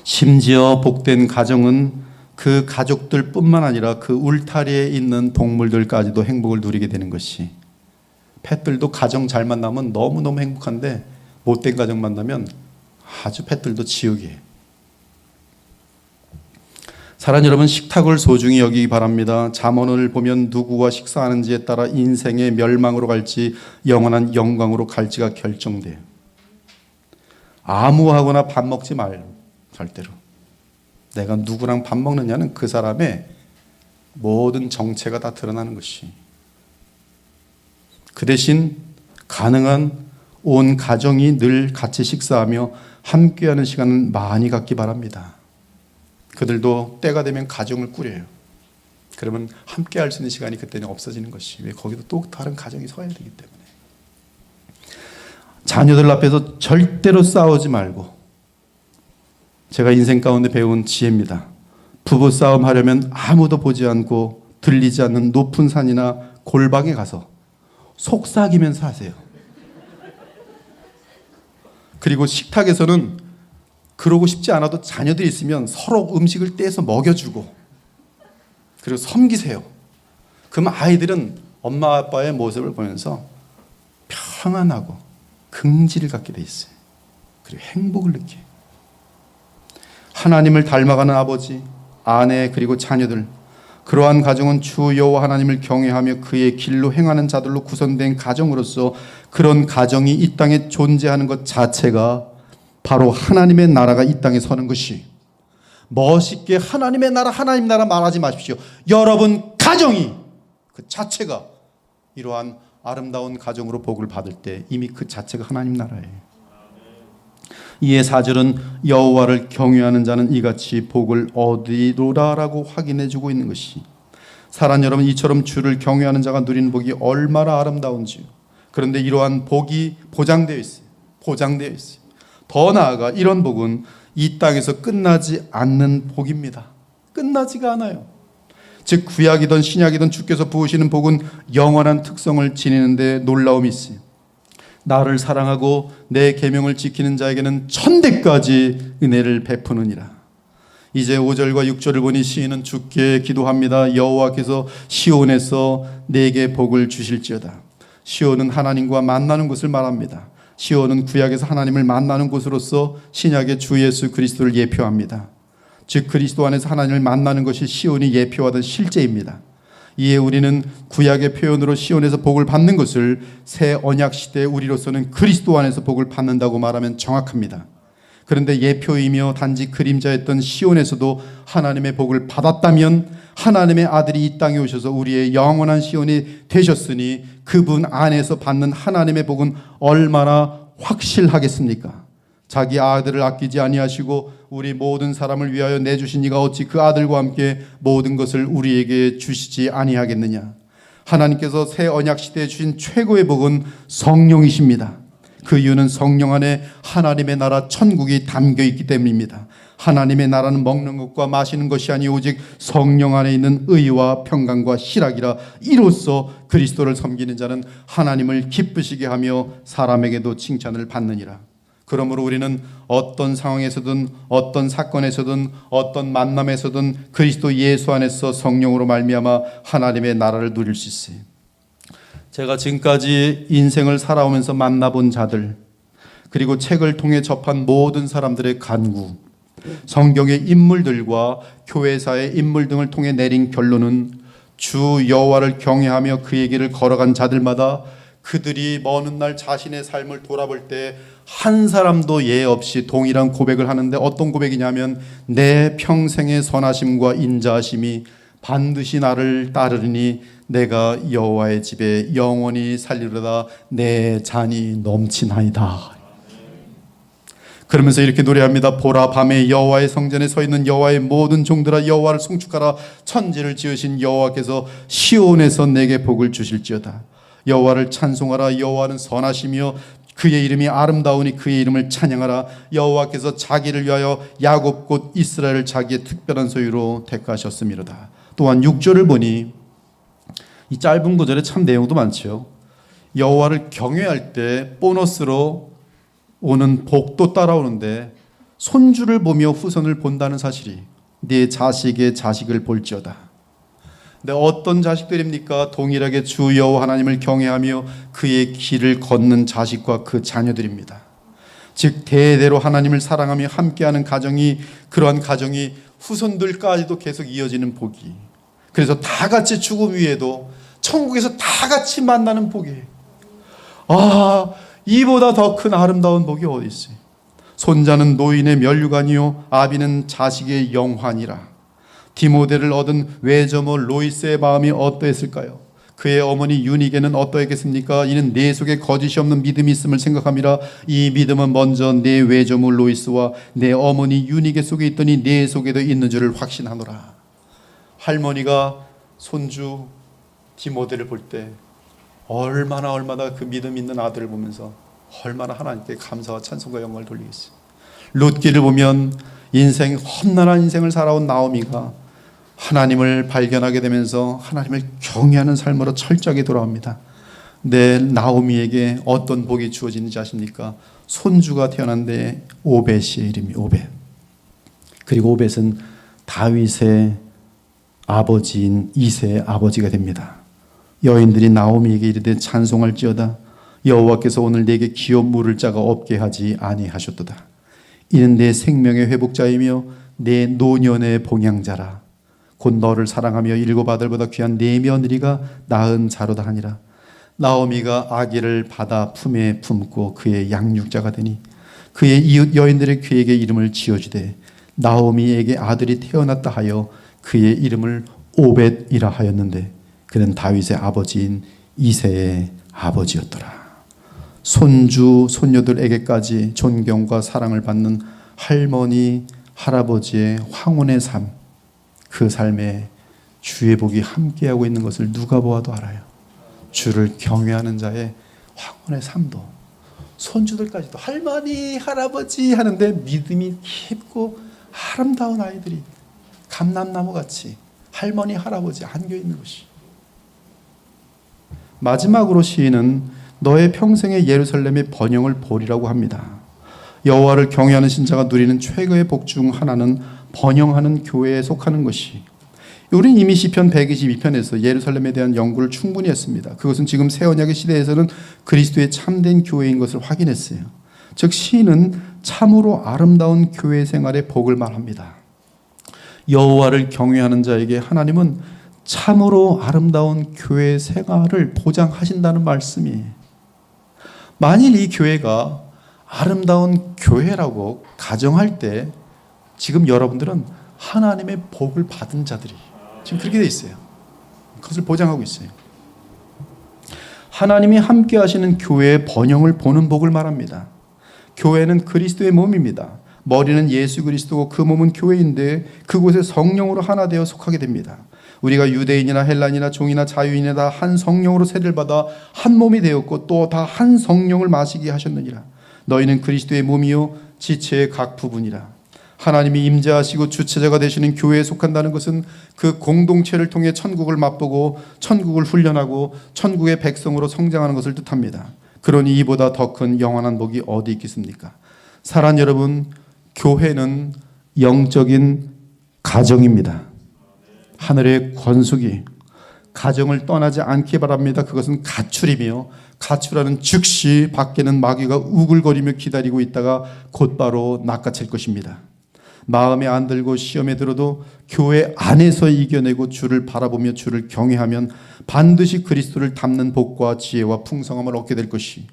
심지어 복된 가정은 그 가족들뿐만 아니라 그 울타리에 있는 동물들까지도 행복을 누리게 되는 것이, 펫들도 가정 잘 만나면 너무너무 행복한데 못된 가정 만나면 아주 펫들도 지옥이에요. 사랑하는 여러분, 식탁을 소중히 여기기 바랍니다. 잠언을 보면 누구와 식사하는지에 따라 인생의 멸망으로 갈지 영원한 영광으로 갈지가 결정돼요. 아무하거나 밥 먹지 말고, 절대로. 내가 누구랑 밥 먹느냐는 그 사람의 모든 정체가 다 드러나는 것이. 그 대신 가능한 온 가정이 늘 같이 식사하며 함께하는 시간을 많이 갖기 바랍니다. 그들도 때가 되면 가정을 꾸려요. 그러면 함께할 수 있는 시간이 그때는 없어지는 것이. 왜? 거기도 또 다른 가정이 서야 되기 때문에. 자녀들 앞에서 절대로 싸우지 말고, 제가 인생 가운데 배운 지혜입니다. 부부싸움 하려면 아무도 보지 않고 들리지 않는 높은 산이나 골방에 가서 속삭이면서 하세요. 그리고 식탁에서는 그러고 싶지 않아도 자녀들이 있으면 서로 음식을 떼서 먹여주고, 그리고 섬기세요. 그러면 아이들은 엄마 아빠의 모습을 보면서 평안하고 긍지를 갖게 돼 있어요. 그리고 행복을 느껴요. 하나님을 닮아가는 아버지, 아내, 그리고 자녀들, 그러한 가정은 주 여호와 하나님을 경외하며 그의 길로 행하는 자들로 구성된 가정으로서, 그런 가정이 이 땅에 존재하는 것 자체가 바로 하나님의 나라가 이 땅에 서는 것이. 멋있게 하나님의 나라, 하나님 나라 말하지 마십시오. 여러분 가정이 그 자체가 이러한 아름다운 가정으로 복을 받을 때 이미 그 자체가 하나님 나라예요. 이에 4절은 여호와를 경외하는 자는 이같이 복을 얻으리로라라고 확인해주고 있는 것이, 사랑하는 여러분, 이처럼 주를 경외하는 자가 누리는 복이 얼마나 아름다운지요. 그런데 이러한 복이 보장되어 있어요. 보장되어 있어요. 더 나아가 이런 복은 이 땅에서 끝나지 않는 복입니다. 끝나지가 않아요. 즉 구약이든 신약이든 주께서 부으시는 복은 영원한 특성을 지니는데 놀라움이 있어요. 나를 사랑하고 내 계명을 지키는 자에게는 천대까지 은혜를 베푸느니라. 이제 5절과 6절을 보니 시인은 주께 기도합니다. 여호와께서 시온에서 내게 복을 주실지어다. 시온은 하나님과 만나는 곳을 말합니다. 시온은 구약에서 하나님을 만나는 곳으로서 신약의 주 예수 그리스도를 예표합니다. 즉 그리스도 안에서 하나님을 만나는 것이 시온이 예표하던 실제입니다. 이에 우리는 구약의 표현으로 시온에서 복을 받는 것을 새 언약 시대의 우리로서는 그리스도 안에서 복을 받는다고 말하면 정확합니다. 그런데 예표이며 단지 그림자였던 시온에서도 하나님의 복을 받았다면 하나님의 아들이 이 땅에 오셔서 우리의 영원한 시온이 되셨으니 그분 안에서 받는 하나님의 복은 얼마나 확실하겠습니까? 자기 아들을 아끼지 아니하시고 우리 모든 사람을 위하여 내주신 이가 어찌 그 아들과 함께 모든 것을 우리에게 주시지 아니하겠느냐. 하나님께서 새 언약 시대에 주신 최고의 복은 성령이십니다. 그 이유는 성령 안에 하나님의 나라 천국이 담겨 있기 때문입니다. 하나님의 나라는 먹는 것과 마시는 것이 아니 오직 성령 안에 있는 의와 평강과 희락이라. 이로써 그리스도를 섬기는 자는 하나님을 기쁘시게 하며 사람에게도 칭찬을 받느니라. 그러므로 우리는 어떤 상황에서든 어떤 사건에서든 어떤 만남에서든 그리스도 예수 안에서 성령으로 말미암아 하나님의 나라를 누릴 수 있어요. 제가 지금까지 인생을 살아오면서 만나본 자들, 그리고 책을 통해 접한 모든 사람들의 간구, 성경의 인물들과 교회사의 인물 등을 통해 내린 결론은 주 여호와를 경외하며 그의 길을 걸어간 자들마다 그들이 먼 훗날 자신의 삶을 돌아볼 때 한 사람도 예 없이 동일한 고백을 하는데, 어떤 고백이냐면 내 평생의 선하심과 인자하심이 반드시 나를 따르리니 내가 여호와의 집에 영원히 살리로다. 내 잔이 넘치나이다. 그러면서 이렇게 노래합니다. 보라, 밤에 여호와의 성전에 서 있는 여호와의 모든 종들아 여호와를 송축하라. 천지를 지으신 여호와께서 시온에서 내게 복을 주실지어다. 여호와를 찬송하라. 여호와는 선하시며 그의 이름이 아름다우니 그의 이름을 찬양하라. 여호와께서 자기를 위하여 야곱 곧 이스라엘을 자기의 특별한 소유로 택하셨음이로다. 또한 6절을 보니 이 짧은 구절에 참 내용도 많죠. 여호와를 경외할 때 보너스로 오는 복도 따라오는데, 손주를 보며 후손을 본다는 사실이 네 자식의 자식을 볼지어다. 근데 어떤 자식들입니까? 동일하게 주 여호와 하나님을 경외하며 그의 길을 걷는 자식과 그 자녀들입니다. 즉 대대로 하나님을 사랑하며 함께하는 가정이, 그러한 가정이 후손들까지도 계속 이어지는 복이, 그래서 다 같이 죽음 위에도 천국에서 다 같이 만나는 복이, 이보다 더 큰 아름다운 복이 어디 있어요? 손자는 노인의 면류관이요 아비는 자식의 영환이라. 디모데를 얻은 외조모 로이스의 마음이 어떠했을까요? 그의 어머니 유니게는 어떠했겠습니까? 이는 내 속에 거짓이 없는 믿음이 있음을 생각함이라. 이 믿음은 먼저 내 외조모 로이스와 내 어머니 유니게 속에 있더니 내 속에도 있는 줄을 확신하노라. 할머니가 손주 디모데를 볼 때 얼마나 그 믿음 있는 아들을 보면서 얼마나 하나님께 감사와 찬송과 영광을 돌리겠어요. 룻기를 보면 인생 험난한 인생을 살아온 나오미가 하나님을 발견하게 되면서 하나님을 경외하는 삶으로 철저하게 돌아옵니다. 내 나오미에게 어떤 복이 주어지는지 아십니까? 손주가 태어난데 오벳의 이름이 오벳. 그리고 오벳은 다윗의 아버지인 이새의 아버지가 됩니다. 여인들이 나오미에게 이르되 찬송할지어다. 여호와께서 오늘 내게 기업 물을 자가 없게 하지 아니하셨도다. 이는 내 생명의 회복자이며 내 노년의 봉양자라. 곧 너를 사랑하며 일곱 아들보다 귀한 네 며느리가 낳은 자로다 하니라. 나오미가 아기를 받아 품에 품고 그의 양육자가 되니 그의 이웃 여인들의 그에게 이름을 지어주되 나오미에게 아들이 태어났다 하여 그의 이름을 오벳이라 하였는데 그는 다윗의 아버지인 이새의 아버지였더라. 손주 손녀들에게까지 존경과 사랑을 받는 할머니 할아버지의 황혼의 삶, 그 삶에 주의 복이 함께하고 있는 것을 누가 보아도 알아요. 주를 경외하는 자의 황혼의 삶도, 손주들까지도 할머니 할아버지 하는데 믿음이 깊고 아름다운 아이들이 감람나무같이 할머니 할아버지 안겨 있는 것이. 마지막으로 시인은 너의 평생의 예루살렘의 번영을 보리라고 합니다. 여호와를 경외하는 신자가 누리는 최고의 복 중 하나는 번영하는 교회에 속하는 것이. 우리는 이미 시편 122편에서 예루살렘에 대한 연구를 충분히 했습니다. 그것은 지금 새 언약의 시대에서는 그리스도의 참된 교회인 것을 확인했어요. 즉 시인은 참으로 아름다운 교회 생활의 복을 말합니다. 여호와를 경외하는 자에게 하나님은 참으로 아름다운 교회 생활을 보장하신다는 말씀이에요. 만일 이 교회가 아름다운 교회라고 가정할 때 지금 여러분들은 하나님의 복을 받은 자들이 지금 그렇게 돼 있어요. 그것을 보장하고 있어요. 하나님이 함께 하시는 교회의 번영을 보는 복을 말합니다. 교회는 그리스도의 몸입니다. 머리는 예수 그리스도고 그 몸은 교회인데 그곳에 성령으로 하나 되어 속하게 됩니다. 우리가 유대인이나 헬란이나 종이나 자유인이나 다 한 성령으로 세례를 받아 한 몸이 되었고 또 다 한 성령을 마시게 하셨느니라. 너희는 그리스도의 몸이요 지체의 각 부분이라. 하나님이 임재하시고 주체자가 되시는 교회에 속한다는 것은 그 공동체를 통해 천국을 맛보고 천국을 훈련하고 천국의 백성으로 성장하는 것을 뜻합니다. 그러니 이보다 더 큰 영원한 복이 어디 있겠습니까? 사랑하는 여러분, 교회는 영적인 가정입니다. 하늘의 권속이 가정을 떠나지 않기 바랍니다. 그것은 가출이며 가출하는 즉시 밖에는 마귀가 우글거리며 기다리고 있다가 곧바로 낚아챌 것입니다. 마음에 안 들고 시험에 들어도 교회 안에서 이겨내고 주를 바라보며 주를 경외하면 반드시 그리스도를 닮는 복과 지혜와 풍성함을 얻게 될 것이,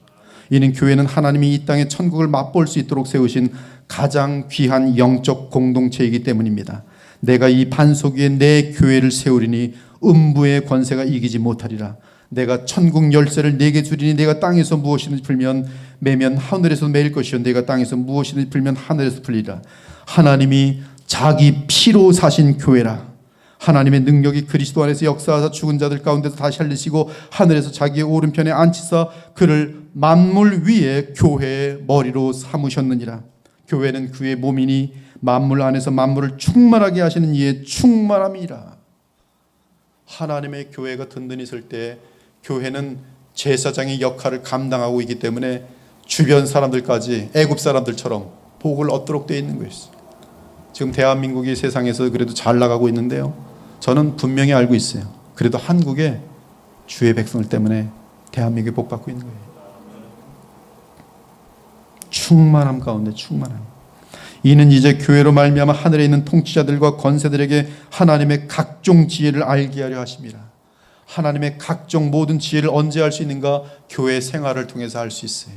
이는 교회는 하나님이 이 땅에 천국을 맛볼 수 있도록 세우신 가장 귀한 영적 공동체이기 때문입니다. 내가 이 반석 위에 내 교회를 세우리니 음부의 권세가 이기지 못하리라. 내가 천국 열쇠를 내게 주리니 내가 땅에서 무엇이든지 풀면 매면 하늘에서 매일 것이요 내가 땅에서 무엇이든지 풀면 하늘에서 풀리라. 하나님이 자기 피로 사신 교회라. 하나님의 능력이 그리스도 안에서 역사하사 죽은 자들 가운데서 다시 살리시고 하늘에서 자기의 오른편에 앉히사 그를 만물 위에 교회의 머리로 삼으셨느니라. 교회는 그의 몸이니 만물 안에서 만물을 충만하게 하시는 이의 충만함이라. 하나님의 교회가 든든히 설 때 교회는 제사장의 역할을 감당하고 있기 때문에 주변 사람들까지 애굽 사람들처럼 복을 얻도록 되어 있는 것이죠. 지금 대한민국이 세상에서 그래도 잘 나가고 있는데요, 저는 분명히 알고 있어요. 그래도 한국에 주의 백성들 때문에 대한민국이 복 받고 있는 거예요. 충만함 가운데 충만함. 이는 이제 교회로 말미암아 하늘에 있는 통치자들과 권세들에게 하나님의 각종 지혜를 알게 하려 하심이라. 하나님의 각종 모든 지혜를 언제 할 수 있는가? 교회 생활을 통해서 할 수 있어요.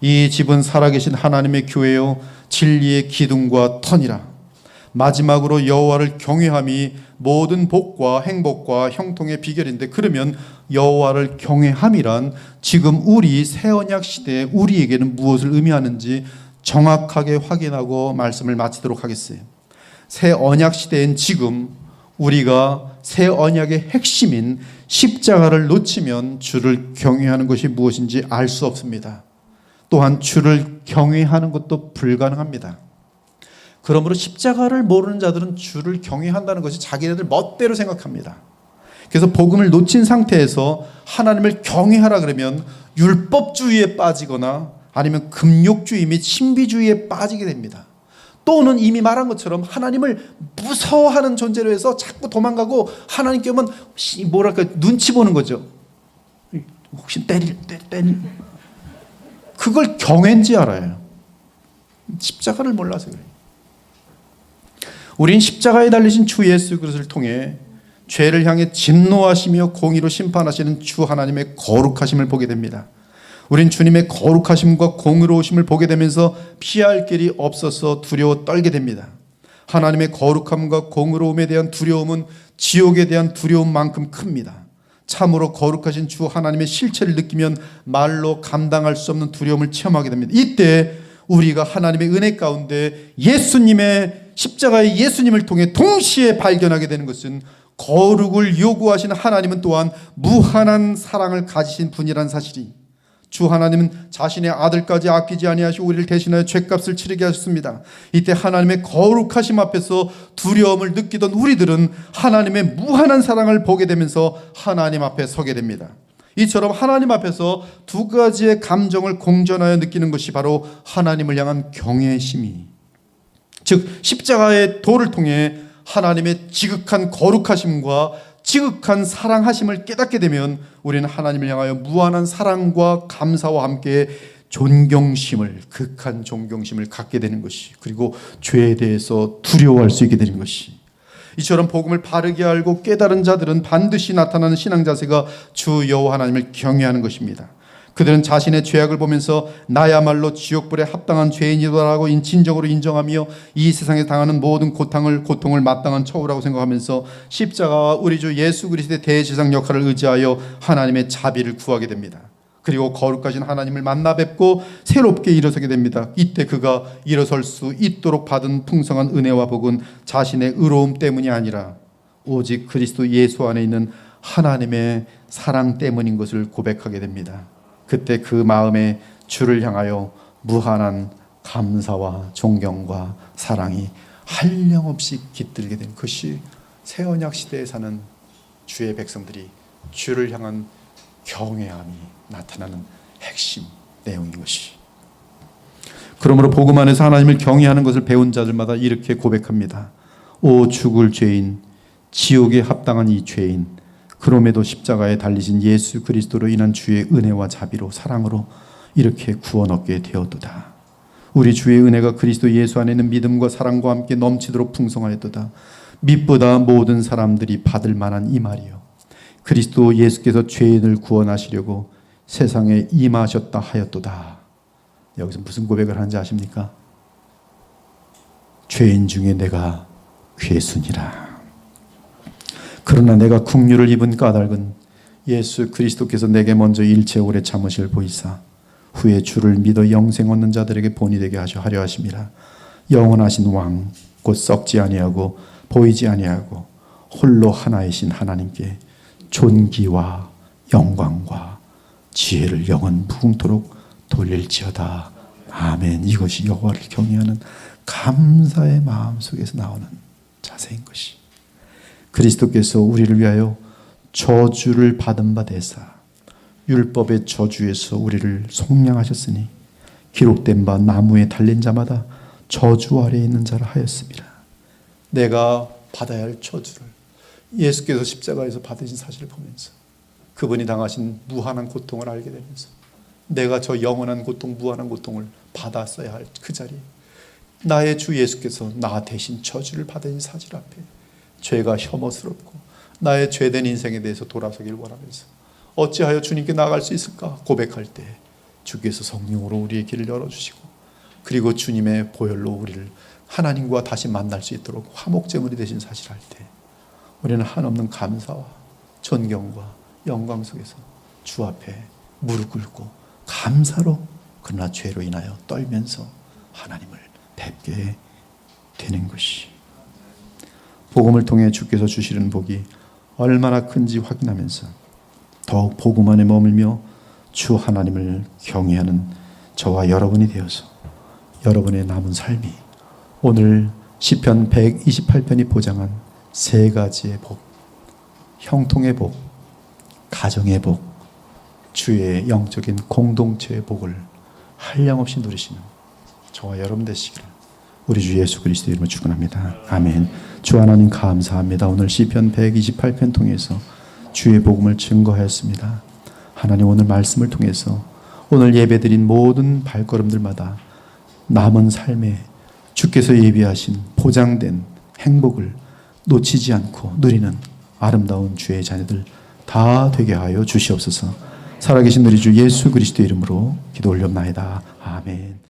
이 집은 살아계신 하나님의 교회요 진리의 기둥과 터니라. 마지막으로 여호와를 경외함이 모든 복과 행복과 형통의 비결인데, 그러면 여호와를 경외함이란 지금 우리 새언약 시대에 우리에게는 무엇을 의미하는지 정확하게 확인하고 말씀을 마치도록 하겠어요. 새 언약 시대엔 지금 우리가 새 언약의 핵심인 십자가를 놓치면 주를 경외하는 것이 무엇인지 알 수 없습니다. 또한 주를 경외하는 것도 불가능합니다. 그러므로 십자가를 모르는 자들은 주를 경외한다는 것이 자기네들 멋대로 생각합니다. 그래서 복음을 놓친 상태에서 하나님을 경외하라 그러면 율법주의에 빠지거나 아니면 금욕주의 및 신비주의에 빠지게 됩니다. 또는 이미 말한 것처럼 하나님을 무서워하는 존재로 해서 자꾸 도망가고 하나님께 오면 뭐랄까 눈치 보는 거죠. 혹시 때릴 그걸 경외인지 알아요. 십자가를 몰라서 그래요. 우린 십자가에 달리신 주 예수 그리스도를 통해 죄를 향해 진노하시며 공의로 심판하시는 주 하나님의 거룩하심을 보게 됩니다. 우린 주님의 거룩하심과 공의로우심을 보게 되면서 피할 길이 없어서 두려워 떨게 됩니다. 하나님의 거룩함과 공의로움에 대한 두려움은 지옥에 대한 두려움만큼 큽니다. 참으로 거룩하신 주 하나님의 실체를 느끼면 말로 감당할 수 없는 두려움을 체험하게 됩니다. 이때 우리가 하나님의 은혜 가운데 예수님의 십자가의 예수님을 통해 동시에 발견하게 되는 것은 거룩을 요구하시는 하나님은 또한 무한한 사랑을 가지신 분이라는 사실이, 주 하나님은 자신의 아들까지 아끼지 아니하시고 우리를 대신하여 죗값을 치르게 하셨습니다. 이때 하나님의 거룩하심 앞에서 두려움을 느끼던 우리들은 하나님의 무한한 사랑을 보게 되면서 하나님 앞에 서게 됩니다. 이처럼 하나님 앞에서 두 가지의 감정을 공존하여 느끼는 것이 바로 하나님을 향한 경외심이, 즉 십자가의 도를 통해 하나님의 지극한 거룩하심과 지극한 사랑하심을 깨닫게 되면 우리는 하나님을 향하여 무한한 사랑과 감사와 함께 존경심을, 극한 존경심을 갖게 되는 것이, 그리고 죄에 대해서 두려워할 수 있게 되는 것이, 이처럼 복음을 바르게 알고 깨달은 자들은 반드시 나타나는 신앙 자세가 주 여호와 하나님을 경외하는 것입니다. 그들은 자신의 죄악을 보면서 나야말로 지옥불에 합당한 죄인이다라고 진정으로 인정하며 이 세상에 당하는 모든 고통을 마땅한 처우라고 생각하면서 십자가와 우리 주 예수 그리스도의 대제사장 역할을 의지하여 하나님의 자비를 구하게 됩니다. 그리고 거룩하신 하나님을 만나 뵙고 새롭게 일어서게 됩니다. 이때 그가 일어설 수 있도록 받은 풍성한 은혜와 복은 자신의 의로움 때문이 아니라 오직 그리스도 예수 안에 있는 하나님의 사랑 때문인 것을 고백하게 됩니다. 그때 그 마음에 주를 향하여 무한한 감사와 존경과 사랑이 한량없이 깃들게 된 것이 새 언약 시대에 사는 주의 백성들이 주를 향한 경외함이 나타나는 핵심 내용인 것이. 그러므로 복음 안에서 하나님을 경외하는 것을 배운 자들마다 이렇게 고백합니다. 오 죽을 죄인, 지옥에 합당한 이 죄인, 그럼에도 십자가에 달리신 예수 그리스도로 인한 주의 은혜와 자비로 사랑으로 이렇게 구원 얻게 되었도다. 우리 주의 은혜가 그리스도 예수 안에 있는 믿음과 사랑과 함께 넘치도록 풍성하였도다. 믿보다 모든 사람들이 받을 만한 이 말이요, 그리스도 예수께서 죄인을 구원하시려고 세상에 임하셨다 하였도다. 여기서 무슨 고백을 하는지 아십니까? 죄인 중에 내가 괴순이라. 그러나 내가 국류를 입은 까닭은 예수 그리스도께서 내게 먼저 일체 오래 참으실 보이사 후에 주를 믿어 영생 얻는 자들에게 본이 되게 하려 하심이라. 영원하신 왕 곧 썩지 아니하고 보이지 아니하고 홀로 하나이신 하나님께 존귀와 영광과 지혜를 영원 무궁토록 돌릴지어다. 아멘. 이것이 여호와를 경외하는 감사의 마음 속에서 나오는 자세인 것이. 그리스도께서 우리를 위하여 저주를 받은 바 되사 율법의 저주에서 우리를 속량하셨으니 기록된 바 나무에 달린 자마다 저주 아래에 있는 자라 하였습니다. 내가 받아야 할 저주를 예수께서 십자가에서 받으신 사실을 보면서 그분이 당하신 무한한 고통을 알게 되면서 내가 저 영원한 고통, 무한한 고통을 받았어야 할 그 자리에 나의 주 예수께서 나 대신 저주를 받으신 사실 앞에 죄가 혐오스럽고 나의 죄된 인생에 대해서 돌아서길 원하면서 어찌하여 주님께 나아갈 수 있을까 고백할 때 주께서 성령으로 우리의 길을 열어주시고 그리고 주님의 보혈로 우리를 하나님과 다시 만날 수 있도록 화목제물이 되신 사실을 알 때 우리는 한없는 감사와 존경과 영광 속에서 주 앞에 무릎 꿇고 감사로 그러나 죄로 인하여 떨면서 하나님을 뵙게 되는 것이. 복음을 통해 주께서 주시는 복이 얼마나 큰지 확인하면서 더욱 복음 안에 머물며 주 하나님을 경외하는 저와 여러분이 되어서 여러분의 남은 삶이 오늘 시편 128편이 보장한 세 가지의 복, 형통의 복, 가정의 복, 주의 영적인 공동체의 복을 한량없이 누리시는 저와 여러분 되시기를 우리 주 예수 그리스도 이름으로 축원합니다. 아멘. 주 하나님 감사합니다. 오늘 시편 128편 통해서 주의 복음을 증거하였습니다. 하나님 오늘 말씀을 통해서 오늘 예배드린 모든 발걸음들마다 남은 삶에 주께서 예비하신 보장된 행복을 놓치지 않고 누리는 아름다운 주의 자녀들 다 되게 하여 주시옵소서. 살아계신 우리 주 예수 그리스도 이름으로 기도 올려옵나이다. 아멘.